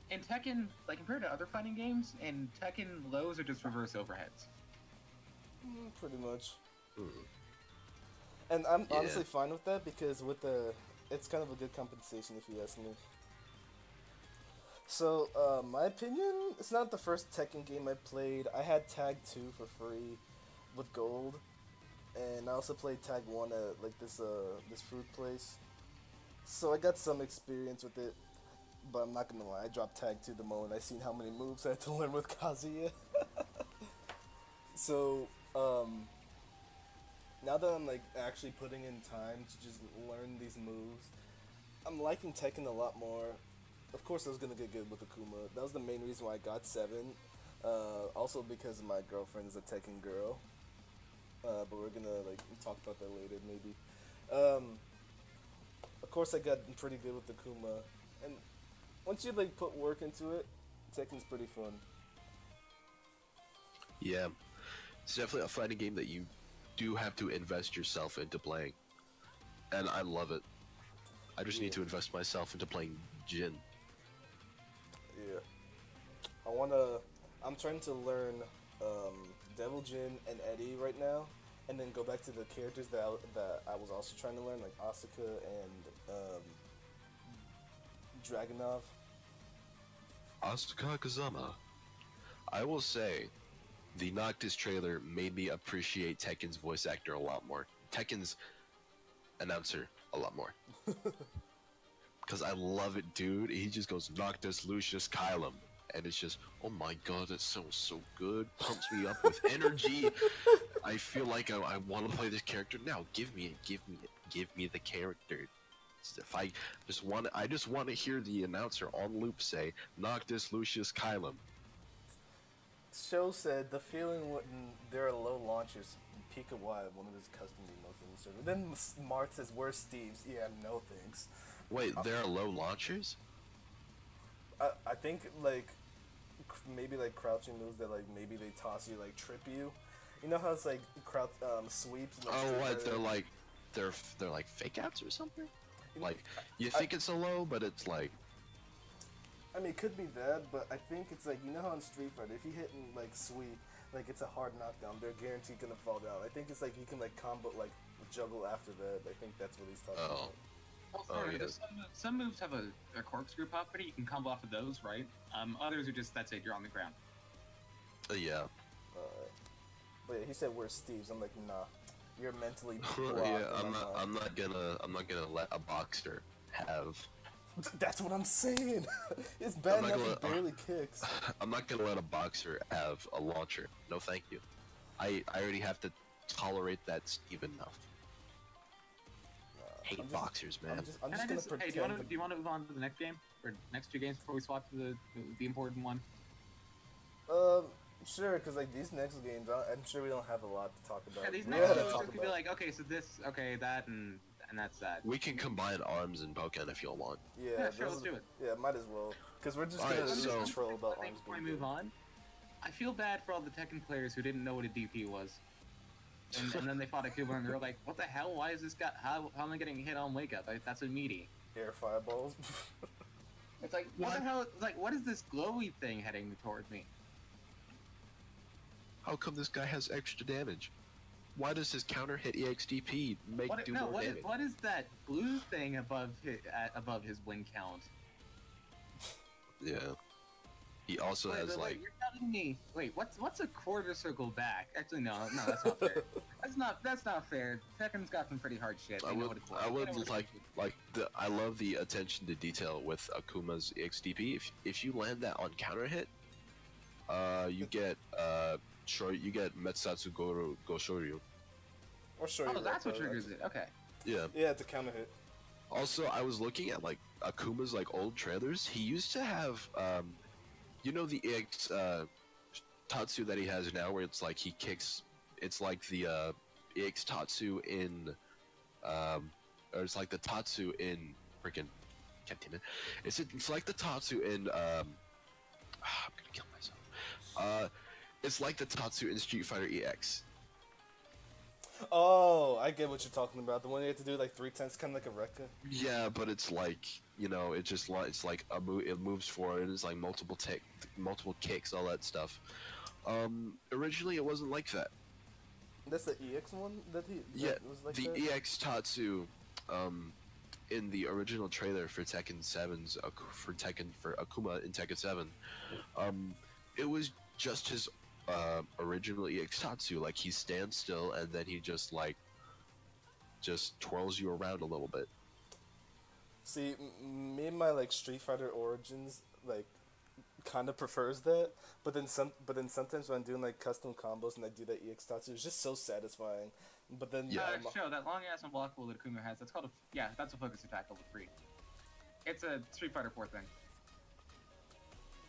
in Tekken, like compared to other fighting games, in Tekken lows are just reverse overheads. Pretty much. And I'm honestly fine with that because it's kind of a good compensation if you ask me. So, my opinion, it's not the first Tekken game I played. I had Tag 2 for free with gold, and I also played Tag 1 at like this food place. So I got some experience with it, but I'm not gonna lie, I dropped Tag 2 the moment I seen how many moves I had to learn with Kazuya. So, now that I'm like actually putting in time to just learn these moves, I'm liking Tekken a lot more. Of course, I was gonna get good with Akuma. That was the main reason why I got 7. Also because my girlfriend is a Tekken girl. But we're gonna like talk about that later, maybe. Of course, I got pretty good with the Kuma, and once you like put work into it, Tekken's pretty fun. Yeah, it's definitely a fighting game that you do have to invest yourself into playing, and I love it. I just need to invest myself into playing Jin. Yeah. I'm trying to learn Devil Jin and Eddie right now, and then go back to the characters that I was also trying to learn, like Asuka and Dragunov. Asuka Kazama. I will say, the Noctis trailer made me appreciate Tekken's voice actor a lot more. Tekken's announcer a lot more. Because I love it, dude. He just goes, Noctis Lucius Kylum. And it's just, oh my god, that sounds so good. Pumps me up with energy. I feel like I want to play this character now. Give me the character. If I just want to hear the announcer on loop say, Noctis Lucius Kylum. Show said the feeling when there are low launchers. Pika Wild, one of his custom emotes in the server. Then Mark says, "Where's Steve's?" Yeah, no thanks. Wait, there are low launchers? I think like maybe like crouching moves that like maybe they toss you, like trip you. You know how it's like crouch sweeps. And, like, Oh, what? They're like fake outs or something? Like you think it's a low, but it's like. I mean, it could be that, but I think it's like, you know how in Street Fighter, if you hit and like sweep, like it's a hard knockdown, they're guaranteed gonna fall down. I think it's like you can like combo, like juggle after that. I think that's what he's talking about. Well, some moves have a corkscrew property. You can combo off of those, right? Others are just, that's it, you're on the ground. Yeah. But yeah, he said, "Where's Steve's?" I'm like, nah, you're mentally blocked. Yeah, I'm not gonna let a boxer have. That's what I'm saying. It's bad enough he barely kicks. I'm not gonna let a boxer have a launcher. No, thank you. I already have to tolerate that Steve enough. Hate boxers, man. I'm just gonna pretend. Hey, do you want to move on to the next game or next two games before we swap to the important one? Sure, because like these next games, I'm sure we don't have a lot to talk about. Yeah, these next games could be like, okay, so this, okay, that, and that's that. We can combine arms and Pokken if you want. Yeah, sure, let's do it. Yeah, might as well, because we're just gonna troll about arms. Before we move on, I feel bad for all the Tekken players who didn't know what a DP was. And then they fought a Kuma and they were like, what the hell? Why is this guy? How am I getting hit on wake up? That's a meaty. Air fireballs. It's like, what the hell? It's like, what is this glowy thing heading towards me? How come this guy has extra damage? Why does his counter hit EXDP do more damage? What is that blue thing above his win count? Yeah. He also has like. You're telling me. Wait, what's a quarter circle back? Actually, no, that's not fair. That's not fair. Tekken's got some pretty hard shit. I love the attention to detail with Akuma's EXDP. If you land that on counter hit, you get Metsatsu Goshoryu. Or Shoryu. Oh, that's what triggers it. Okay. Yeah. Yeah, it's a counter hit. Also, I was looking at like Akuma's like old trailers. He used to have you know the EX Tatsu that he has now, where it's like he kicks. It's like the EX Tatsu in, or it's like the Tatsu in freaking. Can't damn it. It's like the Tatsu in. I'm gonna kill myself. It's like the Tatsu in Street Fighter EX. Oh, I get what you're talking about. The one you have to do like 3 times, kind of like a Rekka. Yeah, but it's like, you know, it's like a move. It moves forward. It's like multiple kicks, all that stuff. Originally it wasn't like that. That's the EX one that was like the that? EX Tatsu, in the original trailer for Tekken 7's for Akuma in Tekken 7, it was just his original EX Tatsu. Like he stands still and then he just twirls you around a little bit. See, me and my like Street Fighter Origins like kind of prefers that, but then sometimes when I'm doing like custom combos and I do that EX Tatsu, it's just so satisfying. But then show that long ass unblockable that Akuma has. That's called that's a focus attack level 3. It's a Street Fighter 4 thing.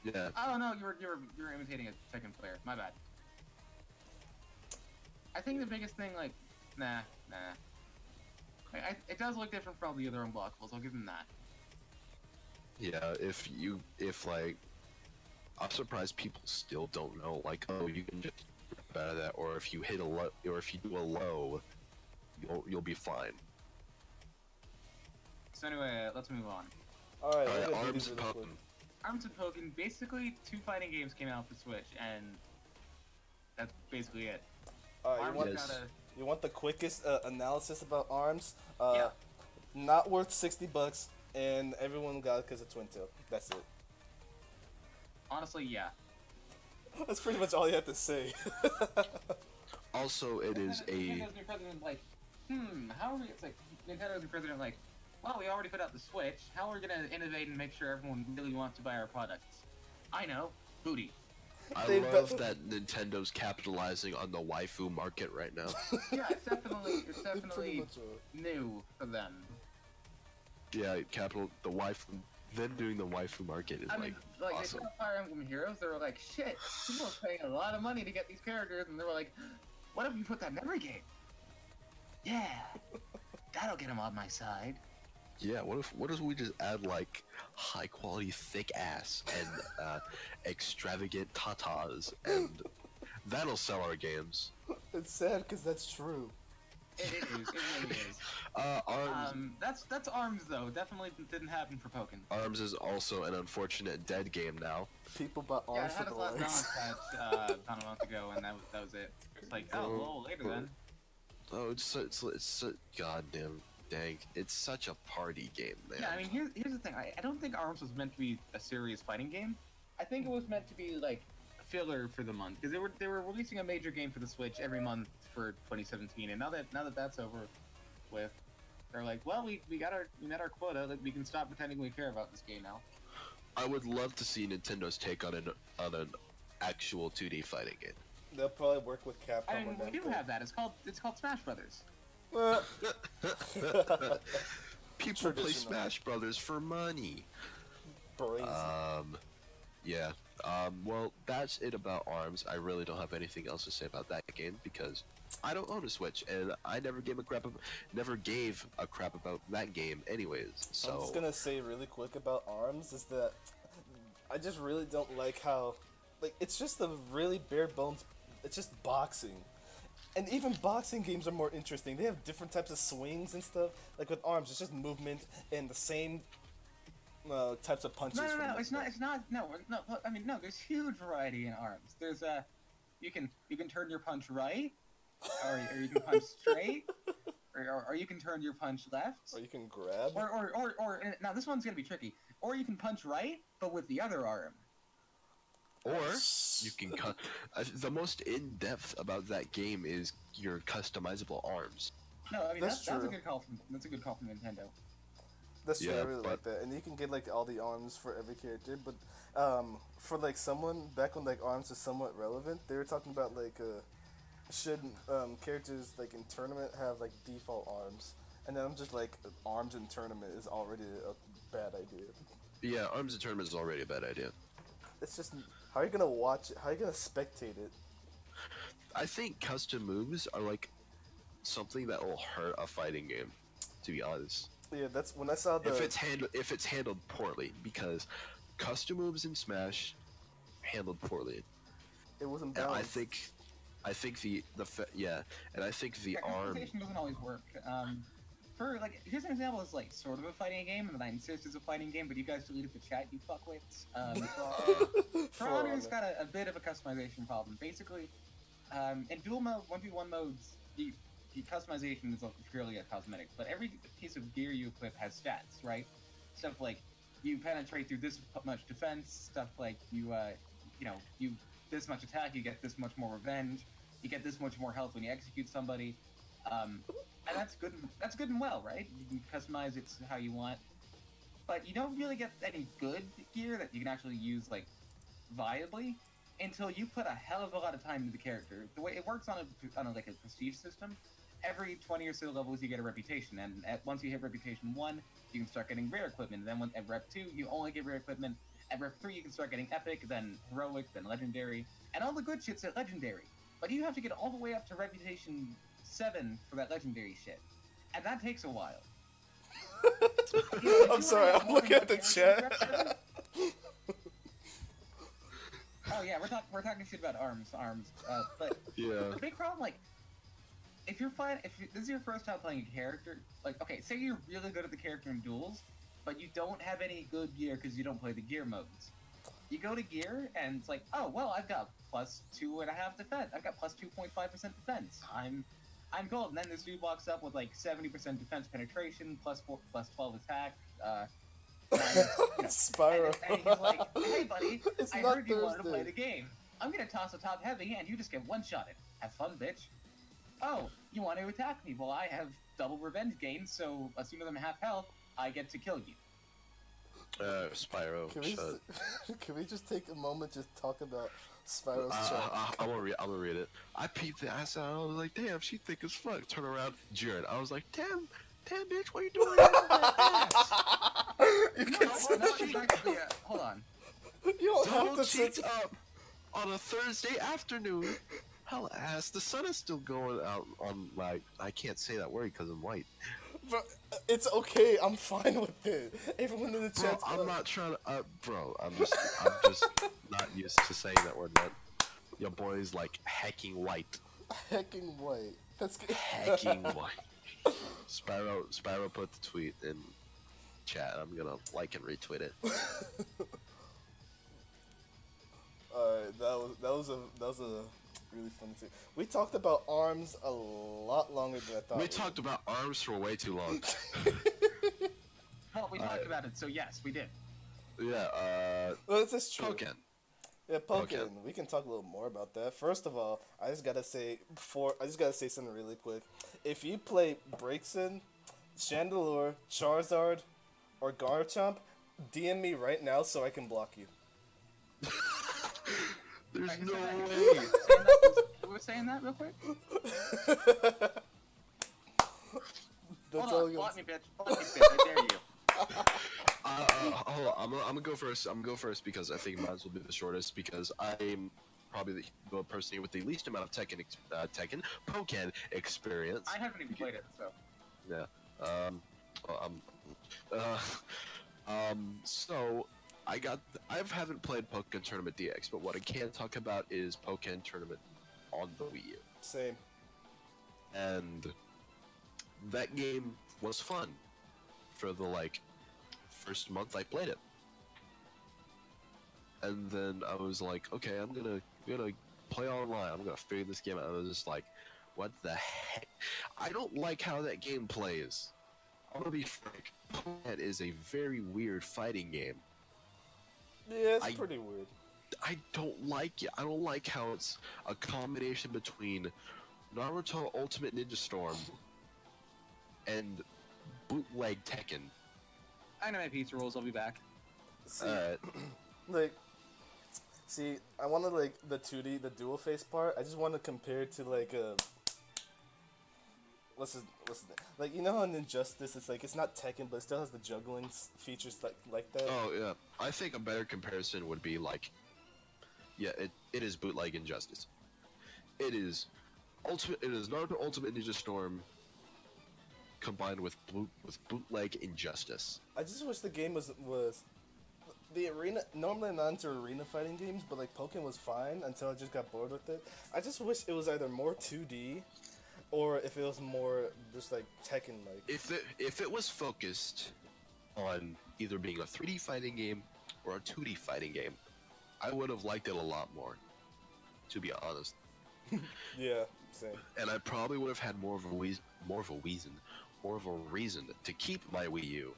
Yeah. Oh no, you were imitating a Tekken player. My bad. I think the biggest thing, like, nah. It does look different from all the other unblockables. I'll give them that. Yeah, if like, I'm surprised people still don't know, like, oh, you can just grab out of that, or if you hit a low, or if you do a low, you'll be fine. So anyway, let's move on. Alright, Arms and Pokken. Arms and Pokken, basically 2 fighting games came out for Switch, and that's basically it. Alright, you want the quickest analysis about ARMS? Yeah. Not worth $60, and everyone got it because of Twin Tail. That's it. Honestly, yeah. That's pretty much all you have to say. Also, it is a... Nintendo's new president, like, how are we... It's like, Nintendo's new president, like, well, we already put out the Switch. How are we gonna innovate and make sure everyone really wants to buy our products? I know. Booty. I love that Nintendo's capitalizing on the waifu market right now. Yeah, it's definitely new for them. Yeah, the waifu... Them doing the waifu market is, like awesome. They saw Fire Emblem Heroes, they were like, shit, people are paying a lot of money to get these characters, and they were like, what if you put that in every game? Yeah, that'll get them on my side. Yeah, what if we just add, like, high quality thick ass and extravagant tatas, and that'll sell our games. It's sad because that's true. It really is. ARMS. That's ARMS though. Definitely didn't happen for Pokken. ARMS is also an unfortunate dead game now. People bought ARMS for the likes. Yeah, I had a last patch about a month ago, and that was it. It's like, oh, well, later then. Oh, it's goddamn dang. It's such a party game, man. Yeah, I mean, here's the thing. I don't think ARMS was meant to be a serious fighting game. I think it was meant to be like a filler for the month, because they were releasing a major game for the Switch every month for 2017, and now that that's over with, they're like, well, we met our quota. Like, we can stop pretending we care about this game now. I would love to see Nintendo's take on an actual 2D fighting game. They'll probably work with Capcom. I mean, we do have that. It's called Smash Brothers. People play Smash Brothers for money. Brazy. Yeah. Well, that's it about ARMS. I really don't have anything else to say about that game because I don't own a Switch, and I never gave a crap about that game anyways. So I'm just gonna say really quick about ARMS is that I just really don't like how, like, it's just a really bare bones. It's just boxing, and even boxing games are more interesting. They have different types of swings and stuff. Like with ARMS, it's just movement and the same types of punches. No, it's not. No. I mean, no. There's huge variety in ARMS. There's you can turn your punch right, or you can punch straight, or you can turn your punch left, or you can grab, or now this one's gonna be tricky. Or you can punch right, but with the other arm. Or you can cut. The most in-depth about that game is your customizable arms. No, I mean that's a good call from Nintendo. That's true. I really like that, and you can get like all the arms for every character. But for like someone back when like arms was somewhat relevant, they were talking about like should characters like in tournament have like default arms, and then I'm just like arms in tournament is already a bad idea. Yeah, arms in tournament is already a bad idea. It's just how are you gonna watch it? How are you gonna spectate it? I think custom moves are like something that will hurt a fighting game. To be honest. Yeah, that's when I saw the. If it's handled poorly, because custom moves in Smash handled poorly. It wasn't balanced. I think the arm. Customization doesn't always work. For like, here's an example. It's like sort of a fighting game, and I insist it's a fighting game, but you guys deleted the chat, you fuckwits. For Honor's got a bit of a customization problem. Basically, in dual mode, 1v1 modes, the customization is purely a cosmetic, but every piece of gear you equip has stats, right? Stuff like you penetrate through this much defense. Stuff like you this much attack, you get this much more revenge. You get this much more health when you execute somebody. And that's good. That's good and well, right? You can customize it how you want, but you don't really get any good gear that you can actually use like viably until you put a hell of a lot of time into the character. The way it works on a like a prestige system, every 20 or so levels you get a reputation, and once you hit reputation 1, you can start getting rare equipment. And then at rep 2, you only get rare equipment, At Rev 3, you can start getting Epic, then Heroic, then Legendary, and all the good shit's at Legendary. But you have to get all the way up to Reputation 7 for that Legendary shit. And that takes a while. I'm sorry, I'm looking at the chat. Oh yeah, we're talking shit about arms, but Yeah. the big problem, like, if this is your first time playing a character, like, okay, say you're really good at the character in duels, but you don't have any good gear because you don't play the gear modes. You go to gear, and it's like, oh, well, I've got plus 2.5 defense. I've got plus 2.5% defense. I'm gold. And then this dude walks up with, like, 70% defense penetration, plus 12 attack, Spyro. And he's like, hey, buddy, It's I not heard you wanted to Thursday. play the game. I'm gonna toss a top heavy, and you just get one-shotted. Have fun, bitch. Oh, you want to attack me? Well, I have double revenge gain, so as soon as I'm half health, I get to kill you. Spyro. Can we just take a moment to talk about Spyro's chat? I'm gonna read it. I peeped the ass out. I was like, damn, she thick as fuck. Turn around, Jared. I was like, damn, bitch, what are you doing? Hold on. You don't have Double to cheeks sit. up on a Thursday afternoon. Hell ass, the sun is still going out on, like, I can't say that word because I'm white. But it's okay. I'm fine with it. Everyone in the Bro, chat. I'm not trying to, bro, I'm just not used to saying that word, man. Your boy's like hecking white. Hecking white. That's good. Hecking white. Spyro put the tweet in chat. I'm gonna like and retweet it. Alright, that was a really fun thing. We talked about arms a lot longer than I thought. We talked about arms for way too long. Well, we talked about it, so yes, we did. Yeah, Well, this is true. Pokken. Yeah, Pokken. Pokken. We can talk a little more about that. First of all, I just gotta say something really quick. If you play Braixen, Chandelure, Charizard, or Garchomp, DM me right now so I can block you. There's Alright, no so way. we're saying that real quick? That's Hold all on, you block me, bitch. Block me, bitch. I dare you. Hold on, I'm gonna go first. I'm gonna go first because I think mine will be the shortest because I'm probably the person with the least amount of Pokken experience. I haven't even played it, so. Yeah. So I haven't played Pokken Tournament DX, but what I can talk about is Pokken Tournament on the Wii U. Same. And that game was fun for the first month I played it. And then I was like, okay, I'm gonna play online. I'm gonna figure this game out. I was just like, what the heck? I don't like how that game plays. I'm gonna be frank. Pokken is a very weird fighting game. Yeah, it's pretty weird. I don't like it. I don't like how it's a combination between Naruto Ultimate Ninja Storm and bootleg Tekken. I know my pizza rolls. I'll be back. See, I want to the 2D, the dual face part. I just want to compare it to what's his name? You know how in Injustice it's not Tekken, but it still has the juggling features like that. Oh yeah, I think a better comparison would be it is bootleg Injustice. It is Naruto Ultimate Ninja Storm combined with bootleg Injustice. I just wish the game was the arena. Normally I'm not into arena fighting games, but Pokken was fine until I just got bored with it. I just wish it was either more 2D, or if it was more just Tekken If it was focused on either being a 3D fighting game or a 2D fighting game, I would have liked it a lot more, to be honest. Yeah, same. And I probably would have had more of a reason to keep my Wii U,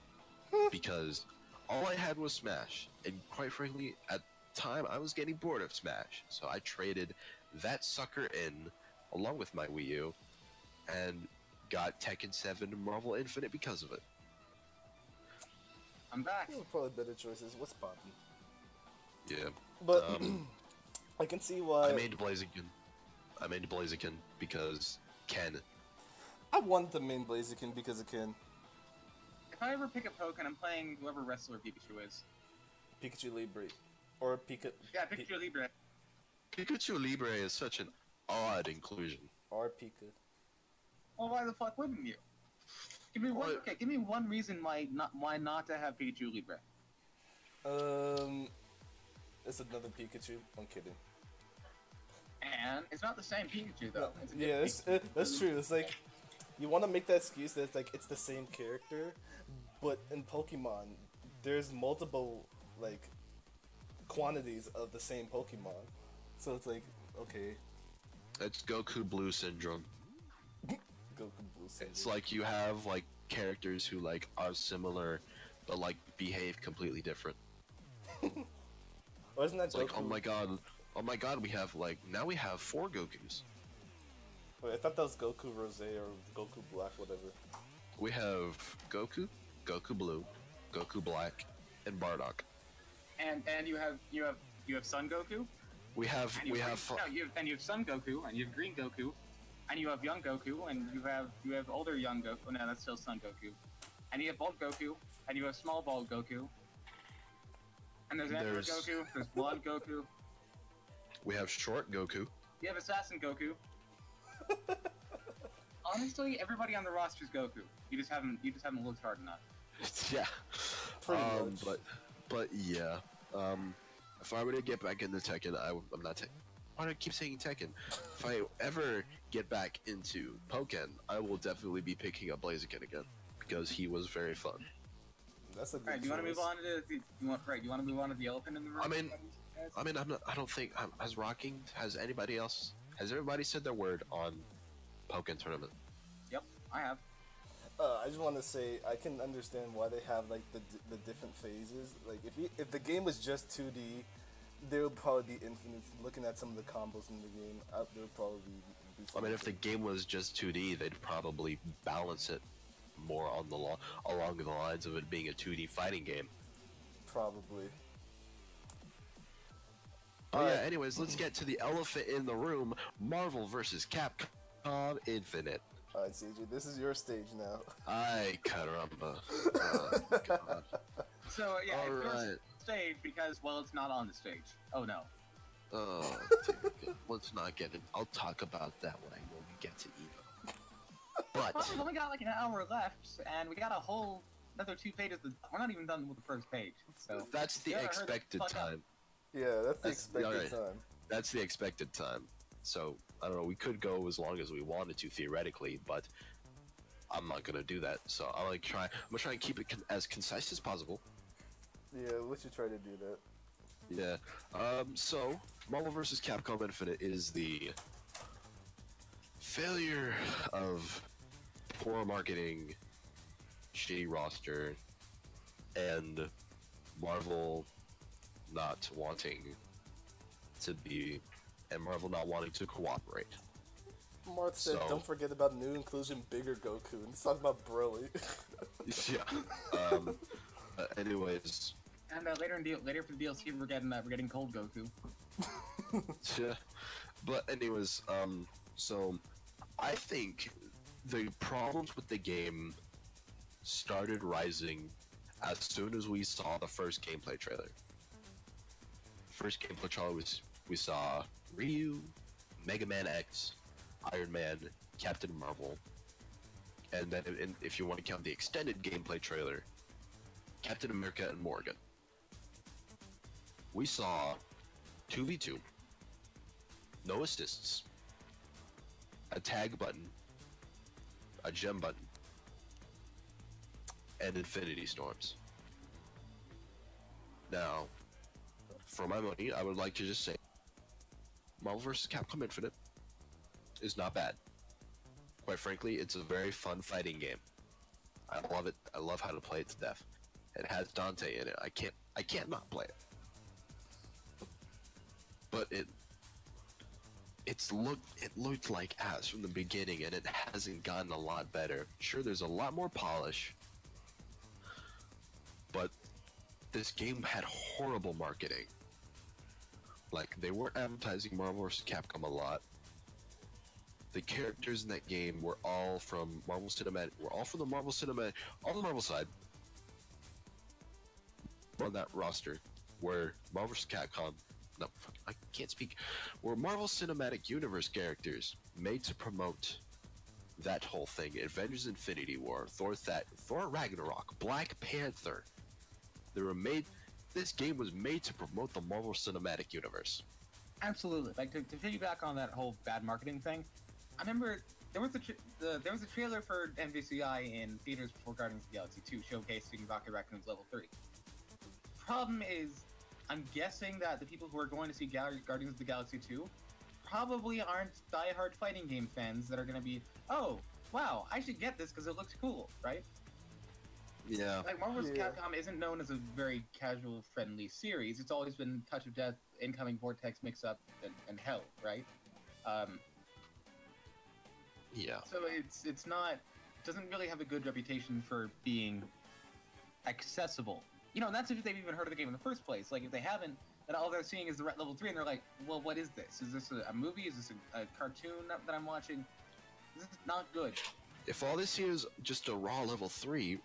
because all I had was Smash, and quite frankly, at the time I was getting bored of Smash, so I traded that sucker in along with my Wii U, and got Tekken 7 and Marvel Infinite because of it. I'm back. Those are probably better choices. What's poppin'? Yeah. But I can see why. I made Blaziken because Ken. I wanted to main Blaziken because of Ken. If I ever pick a Pokken, I'm playing whoever Wrestler Pikachu is. Pikachu Libre, or Yeah, Pikachu Libre. Pikachu Libre is such an odd inclusion. or Pika. Well, why the fuck wouldn't you? Give me one. Okay, give me one reason why not to have Pikachu Libre. It's another Pikachu. I'm kidding. And it's not the same Pikachu though. It's a Yeah, different that's true. It's like you want to make that excuse that it's like it's the same character, but in Pokemon, there's multiple like quantities of the same Pokemon, so it's like okay. It's Goku Blue syndrome. Goku Blue Syndrome. It's like you have like characters who like are similar, but like behave completely different. Or isn't that It's Goku? like, oh my god, we have like now we have 4 Gokus. Wait, I thought that was Goku Rose or Goku Black, whatever. We have Goku, Goku Blue, Goku Black, and Bardock. And you have Sun Goku. We have You have Sun Goku, and you have Green Goku, and you have Young Goku, and you have older Young Goku. Oh, no, that's still Sun Goku. And you have Bald Goku, and you have Small Bald Goku. And there's Emperor Goku, there's Blood Goku. We have Short Goku. You have Assassin Goku. Honestly, everybody on the roster is Goku. You just haven't looked hard enough. Yeah. Pretty much. But yeah. If I were to get back into Tekken, I'm not Tekken. Why do I keep saying Tekken? If I ever get back into Pokken, I will definitely be picking up Blaziken again because he was very fun. That's a good Alright, do you want to choice. move on to you want to move on to the elephant in the room? I mean, I don't think has everybody said their word on Pokken tournament? Yep, I have. I just want to say I can understand why they have like the different phases. Like if the game was just 2D, there would probably be infinite. Looking at some of the combos in the game, there would probably be. I mean, if the game was just 2D, they'd probably balance it more on along the lines of it being a 2D fighting game. Probably. Oh yeah. Anyways, let's get to the elephant in the room: Marvel vs. Capcom Infinite. Alright, CJ, this is your stage now. Ay caramba! Oh, God. So yeah, All it's right. your stage because it's not on the stage. Oh no. Oh, dear God. Let's not get it. I'll talk about that when we get to Evo. But Well, we've only got like an hour left, and we got a whole another 2 pages. We're not even done with the first page. So that's the you gotta hurry the expected fuck up. time. Yeah, that's the expected alright. time. That's the expected time. So I don't know. We could go as long as we wanted to theoretically, but I'm not gonna do that. So I'm gonna try and keep it as concise as possible. Yeah, we should try to do that. Yeah. So Marvel vs. Capcom Infinite is the failure of poor marketing, shitty roster, and Marvel not wanting to be, and Marvel not wanting to cooperate. Marth said, So- "Don't forget about new inclusion, bigger Goku." And let's talk about Broly. Yeah. Anyways, And later for the DLC, we're getting Cold Goku. yeah. But anyways, so I think the problems with the game started rising as soon as we saw the first gameplay trailer. First gameplay trailer was we saw Ryu, Mega Man X, Iron Man, Captain Marvel, and then if you want to count the extended gameplay trailer, Captain America and Morgan. We saw 2v2, no assists, a tag button, a gem button, and Infinity Storms. Now, for my money, I would like to just say Marvel vs. Capcom Infinite is not bad. Quite frankly, it's a very fun fighting game. I love it. I love how to play it to death. It has Dante in it. I can't not play it. But it looked like ass from the beginning, and it hasn't gotten a lot better. Sure, there's a lot more polish, but this game had horrible marketing. Like, they weren't advertising Marvel vs. Capcom a lot. The characters in that game were all from Marvel Cinematic. Were all from the Marvel Cinematic, on the Marvel side. On that roster, were Marvel vs. Capcom. No, I can't speak. Were Marvel Cinematic Universe characters made to promote that whole thing? Avengers: Infinity War, Thor Ragnarok, Black Panther. They were made. This game was made to promote the Marvel Cinematic Universe. Absolutely. Like to piggyback on that whole bad marketing thing, I remember there was a trailer for MVCI in theaters before Guardians of the Galaxy 2 showcasing Rocket Raccoon's level 3. Problem is, I'm guessing that the people who are going to see Guardians of the Galaxy 2 probably aren't die-hard fighting game fans that are going to be, oh, wow, I should get this because it looks cool, right? Yeah. Like, Marvel vs. Capcom isn't known as a very casual-friendly series. It's always been Touch of Death, Incoming Vortex mix-up, and hell, right? Yeah. So it's not... doesn't really have a good reputation for being accessible. You know, and that's if they've even heard of the game in the first place. Like, if they haven't, then all they're seeing is the level 3, and they're like, well, what is this? Is this a movie? Is this a cartoon that I'm watching? This is not good. If all this here is just a raw level 3,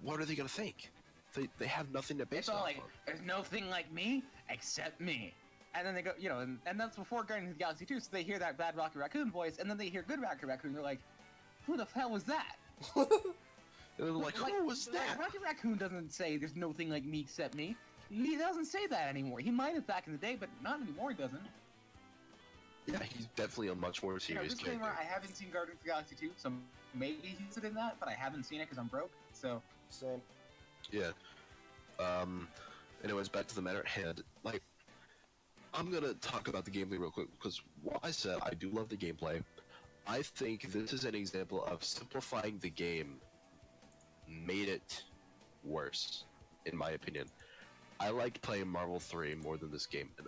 what are they gonna think? They have nothing to base It's all off like, of. there's no thing like me except me. And then they go, you know, and that's before Guardians of the Galaxy 2, so they hear that bad Rocket Raccoon voice, and then they hear good Rocket Raccoon, they're like, who the hell was that? And they're like, who was that? Rocket Raccoon doesn't say there's no thing like me except me. He doesn't say that anymore. He might have back in the day, but not anymore, he doesn't. Yeah, he's definitely a much more You know, serious character. disclaimer, I haven't seen Guardians of the Galaxy 2, so maybe he's in that, but I haven't seen it because I'm broke, so... Same. Yeah. Anyways, back to the matter at hand. Like, I'm gonna talk about the gameplay real quick, because while I said I do love the gameplay, I think this is an example of simplifying the game made it worse, in my opinion. I liked playing Marvel 3 more than this game. And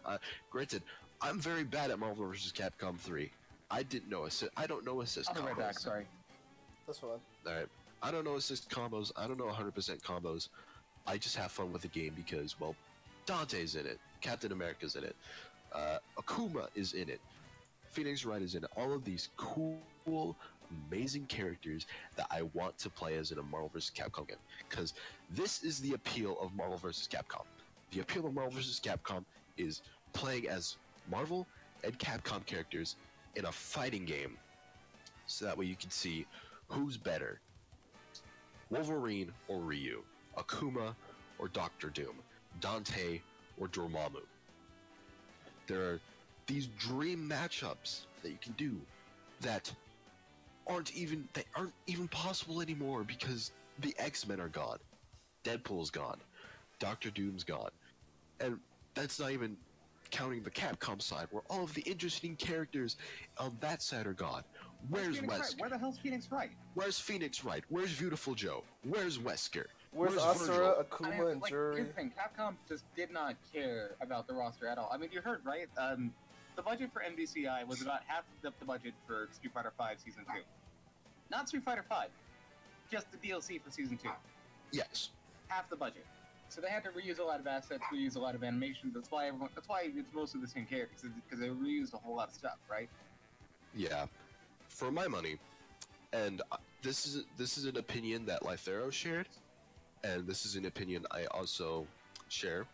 granted, I'm very bad at Marvel vs. Capcom 3. I didn't know I don't know assist combos. I'll be right back, sorry. That's fine. Alright. I don't know assist combos. I don't know 100% combos. I just have fun with the game because, well, Dante's in it. Captain America's in it. Akuma is in it. Phoenix Wright is in it. All of these cool, amazing characters that I want to play as in a Marvel vs. Capcom game. Because this is the appeal of Marvel vs. Capcom. The appeal of Marvel vs. Capcom is playing as Marvel and Capcom characters in a fighting game. So that way you can see who's better. Wolverine or Ryu. Akuma or Doctor Doom. Dante or Dormammu. There are these dream matchups that you can do that aren't even possible anymore because the X-Men are gone. Deadpool's gone. Doctor Doom's gone. And that's not even counting the Capcom side where all of the interesting characters on that side are gone. Where's Wesker? Where the hell's Phoenix Wright? Where's Phoenix Wright? Where's Beautiful Joe? Where's Wesker? Where's Asura, Akuma, and Jury? Here's the thing, Capcom just did not care about the roster at all. I mean, you heard, right? The budget for MVCI was about half the budget for Street Fighter V Season 2. Not Street Fighter V, just the DLC for Season 2. Yes. Half the budget. So they had to reuse a lot of assets, reuse a lot of animation. That's why it's mostly the same characters, because they reused a whole lot of stuff, right? Yeah. For my money, and this is an opinion that Lythero shared, and this is an opinion I also share.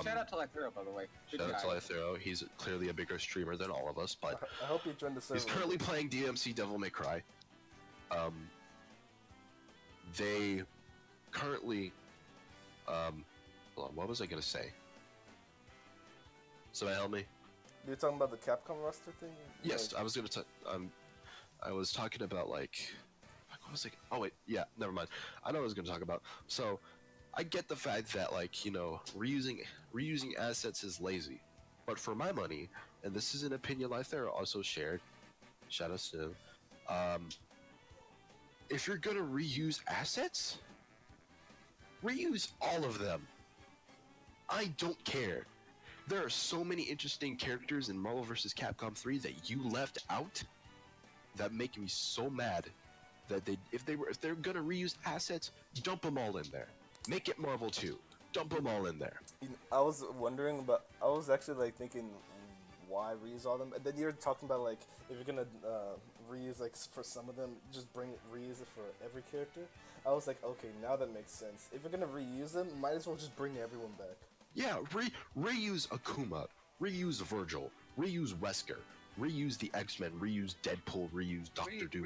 Shout out to Lythero, by the way. Good Shout out guy. to Lythero. He's clearly a bigger streamer than all of us, but I hope you joined the server. he's currently playing DMC Devil May Cry. They currently, hold on, what was I gonna say? Somebody help me? You're talking about the Capcom roster thing? Yes, Like, I was gonna. I was talking about like, what was it? Oh wait, yeah, never mind. I know what I was gonna talk about. So, I get the fact that like reusing assets is lazy, but for my money, and this is an opinion Lythera also shared. Shout out to him. If you're gonna reuse assets, reuse all of them. I don't care. There are so many interesting characters in Marvel vs. Capcom 3 that you left out that make me so mad that if they're gonna reuse assets, dump them all in there. Make it Marvel 2. Dump them all in there. I was wondering about. I was actually like thinking, why reuse all them? And then you're talking about like if you're gonna reuse like for some of them, just reuse it for every character. I was like, okay, now that makes sense. If you're gonna reuse them, might as well just bring everyone back. Yeah, reuse Akuma, reuse Virgil, reuse Wesker, reuse the X-Men, reuse Deadpool, reuse Doctor Doom,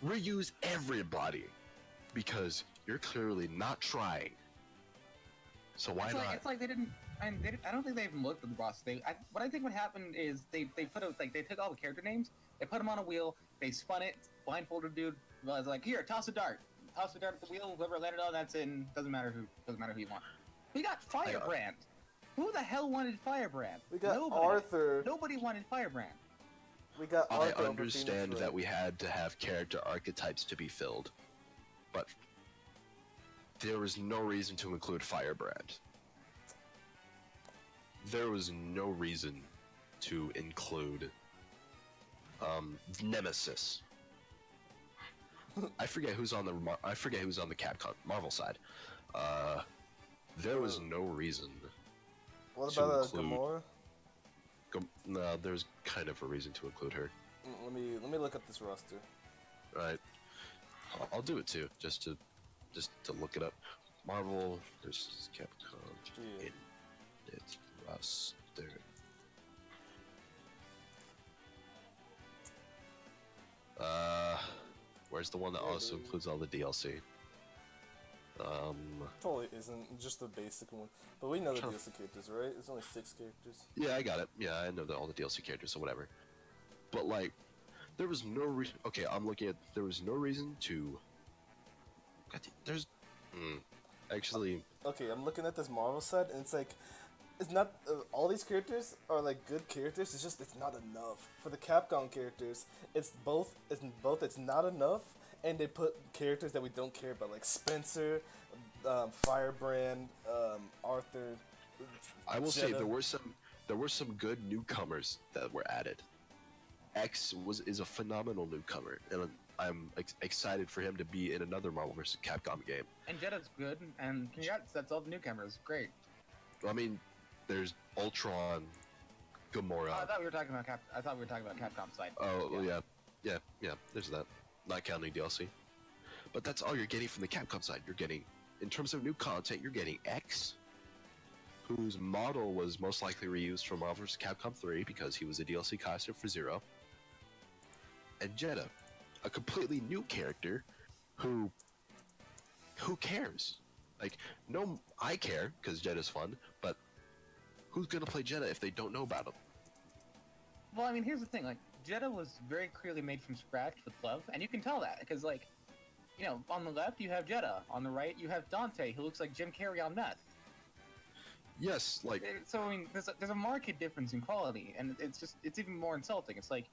reuse everybody, because you're clearly not trying. So why not? It's like they didn't. I don't think they even looked at the roster. What I think would happen is they put out they took all the character names, they put them on a wheel, they spun it, blindfolded dude, was like, here, toss a dart at the wheel, whoever landed on, that's in. Doesn't matter who you want. We got Firebrand. Who the hell wanted Firebrand? We got Arthur. Nobody wanted Firebrand. We got Arthur. I understand that we had to have character archetypes to be filled, but there was no reason to include Firebrand. There was no reason to include Nemesis. I forget who's on the Capcom Marvel side. There was no reason. What about Gamora? No, there's kind of a reason to include her. Let me look up this roster. Right, I'll do it too, just to look it up. Marvel versus Capcom in its roster. Where's the one that also includes all the DLC? Totally isn't just the basic one, but we know the DLC characters, right? It's only 6 characters. Yeah, I got it. Yeah, I know all the DLC characters, so whatever. But like, there was no reason. Okay, I'm looking at. There was no reason to. There's. Actually. Okay, I'm looking at this Marvel side, and it's like, it's not all these characters are like good characters. It's just it's not enough for the Capcom characters. It's both. It's not enough, and they put characters that we don't care about, like Spencer, Firebrand, Arthur. I will say there were some good newcomers that were added. X is a phenomenal newcomer, and I'm excited for him to be in another Marvel vs. Capcom game. And Jetta's good, and congrats, that's all the newcomers. Great. I mean, there's Ultron, Gamora. I thought we were talking about Capcom side. Oh, well, yeah. There's that. Not counting DLC. But that's all you're getting from the Capcom side. You're getting, in terms of new content, you're getting X, whose model was most likely reused from Marvel vs. Capcom 3 because he was a DLC costume for Zero, and Jetta, a completely new character who cares? Like, no, I care because Jetta's fun, but who's gonna play Jetta if they don't know about him? Well, I mean, here's the thing, like, Jetta was very clearly made from scratch with love, and you can tell that, because, like, you know, on the left you have Jetta, on the right you have Dante, who looks like Jim Carrey on meth. Yes, like... So, I mean, there's a marked difference in quality, and it's even more insulting. It's like,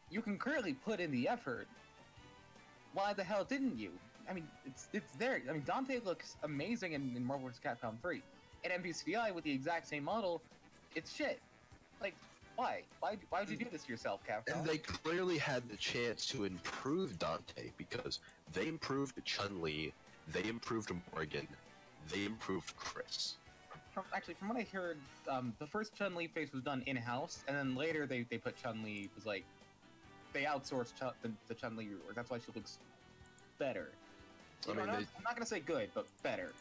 you can clearly put in the effort. Why the hell didn't you? I mean, it's there. I mean, Dante looks amazing in Marvel vs. Capcom 3. In MVCI, with the exact same model, it's shit. Like, why? Why would you do this to yourself, Capcom? And they clearly had the chance to improve Dante, because they improved Chun-Li, they improved Morgan, they improved Chris. Actually, from what I heard, the first Chun-Li face was done in-house, and then later they put Chun-Li, was like, they outsourced the Chun-Li rework. That's why she looks better. I'm not gonna say good, but better.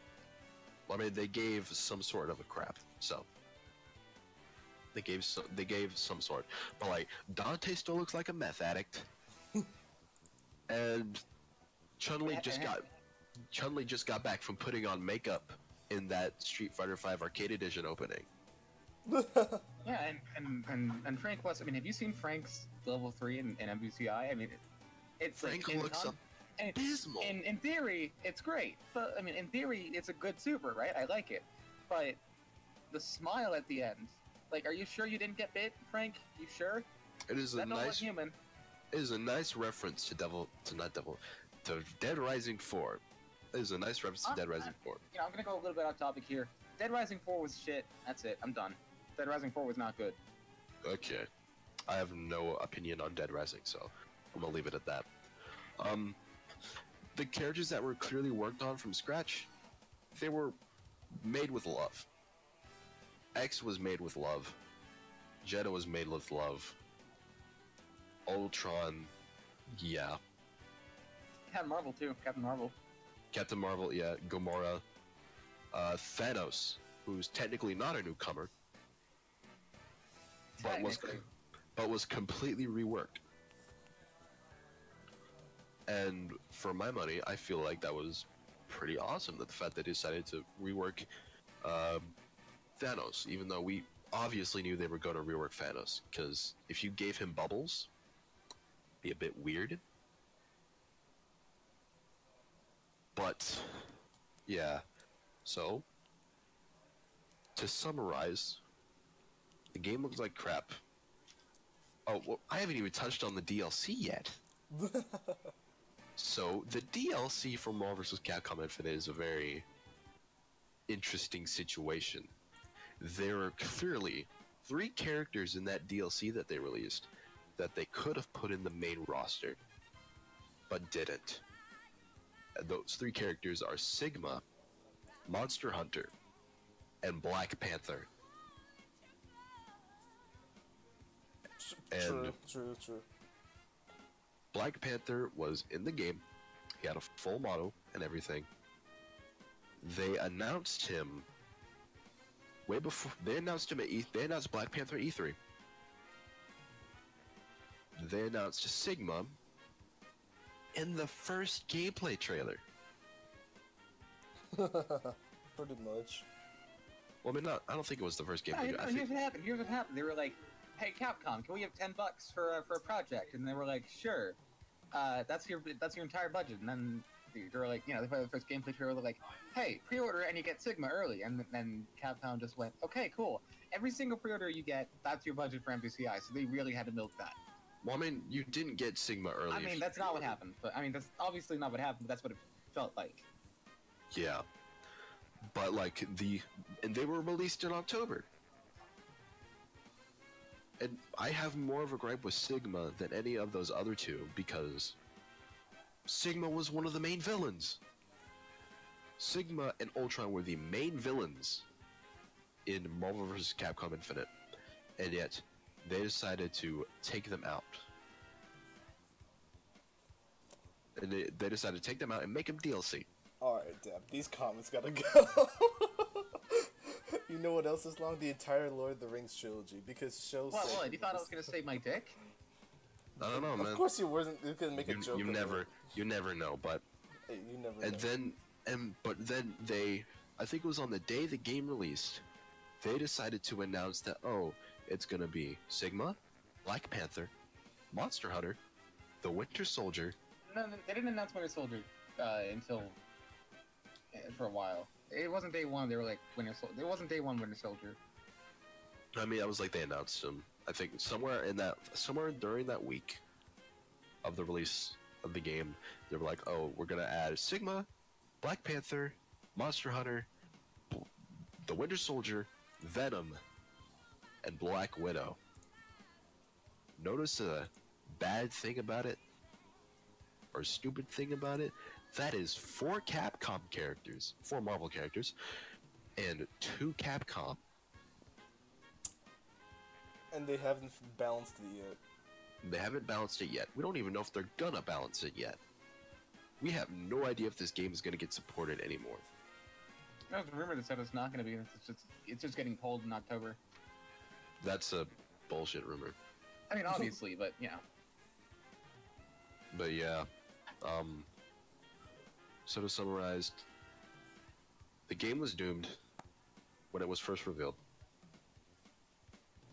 I mean, they gave some sort of a crap, so they gave some sort. But like, Dante still looks like a meth addict, and Chun-Li just got back from putting on makeup in that Street Fighter V Arcade Edition opening. Yeah, and Frank was. I mean, have you seen Frank's level 3 in MVCI? I mean, it's Frank like, looks abysmal. In theory, it's great. But I mean, in theory, it's a good super, right? I like it. But the smile at the end, like, are you sure you didn't get bit, Frank? You sure? It is that nice human. It is a nice reference to Dead Rising 4. It is a nice reference to Dead Rising 4. You know, I'm gonna go a little bit off topic here. Dead Rising 4 was shit. That's it. I'm done. Dead Rising 4 was not good. Okay. I have no opinion on Dead Rising, so I'm gonna leave it at that. The characters that were clearly worked on from scratch, they were made with love. X was made with love. Jetta was made with love. Ultron, yeah. Captain Marvel too. Captain Marvel. Captain Marvel, yeah. Gamora. Thanos, who's technically not a newcomer, but was completely reworked. And for my money, I feel like that was pretty awesome. That the fact they decided to rework Thanos, even though we obviously knew they were going to rework Thanos, because if you gave him bubbles, it'd be a bit weird. But yeah, so to summarize, the game looks like crap. Oh, well, I haven't even touched on the DLC yet. So, the DLC for Marvel vs. Capcom Infinite is a very interesting situation. There are clearly 3 characters in that DLC that they released that they could have put in the main roster, but didn't. And those 3 characters are Sigma, Monster Hunter, and Black Panther. True. Black Panther was in the game. He had a full model and everything. They announced him way before they announced him at they announced Black Panther at E3. They announced Sigma in the first gameplay trailer. Pretty much. Well, I mean, I don't think it was the first gameplay. No, here's what happened. They were like, "Hey, Capcom, can we have $10 for a project?" And they were like, "Sure." That's your entire budget. And then they were like, they put the first gameplay trailer. They're like, "Hey, pre-order and you get Sigma early." And then Capcom just went, "Okay, cool. Every single pre-order you get, that's your budget for MVCI." So they really had to milk that. Well, I mean, you didn't get Sigma early. I mean, that's not what happened. But I mean, that's obviously not what happened. But that's what it felt like. Yeah, but like and they were released in October. And I have more of a gripe with Sigma than any of those other 2 because Sigma was one of the main villains. Sigma and Ultron were the main villains in Marvel vs. Capcom Infinite, and yet they decided to take them out. And they decided to take them out and make them DLC. Alright, Deb, these comments gotta go. You know what else is long? The entire Lord of the Rings trilogy, because shows. What? You thought I was gonna save my dick? I don't know, man. Of course you wasn't. You couldn't make a joke. You never know, but. Hey, you never know. But then I think it was on the day the game released, they decided to announce that it's gonna be Sigma, Black Panther, Monster Hunter, the Winter Soldier. No, they didn't announce Winter Soldier until for a while. It wasn't day 1. They were like Winter Soldier. It wasn't day 1 Winter Soldier. I mean, that was like they announced him. I think somewhere during that week of the release of the game, they were like, we're gonna add Sigma, Black Panther, Monster Hunter, the Winter Soldier, Venom, and Black Widow. Notice a bad thing about it, or stupid thing about it? That is 4 Capcom characters, 4 Marvel characters, and 2 Capcom. And they haven't balanced it yet. They haven't balanced it yet. We don't even know if they're gonna balance it yet. We have no idea if this game is gonna get supported anymore. There was a rumor that said it's not gonna be. It's just getting pulled in October. That's a bullshit rumor. I mean, obviously, but But yeah, so to summarize, the game was doomed when it was first revealed.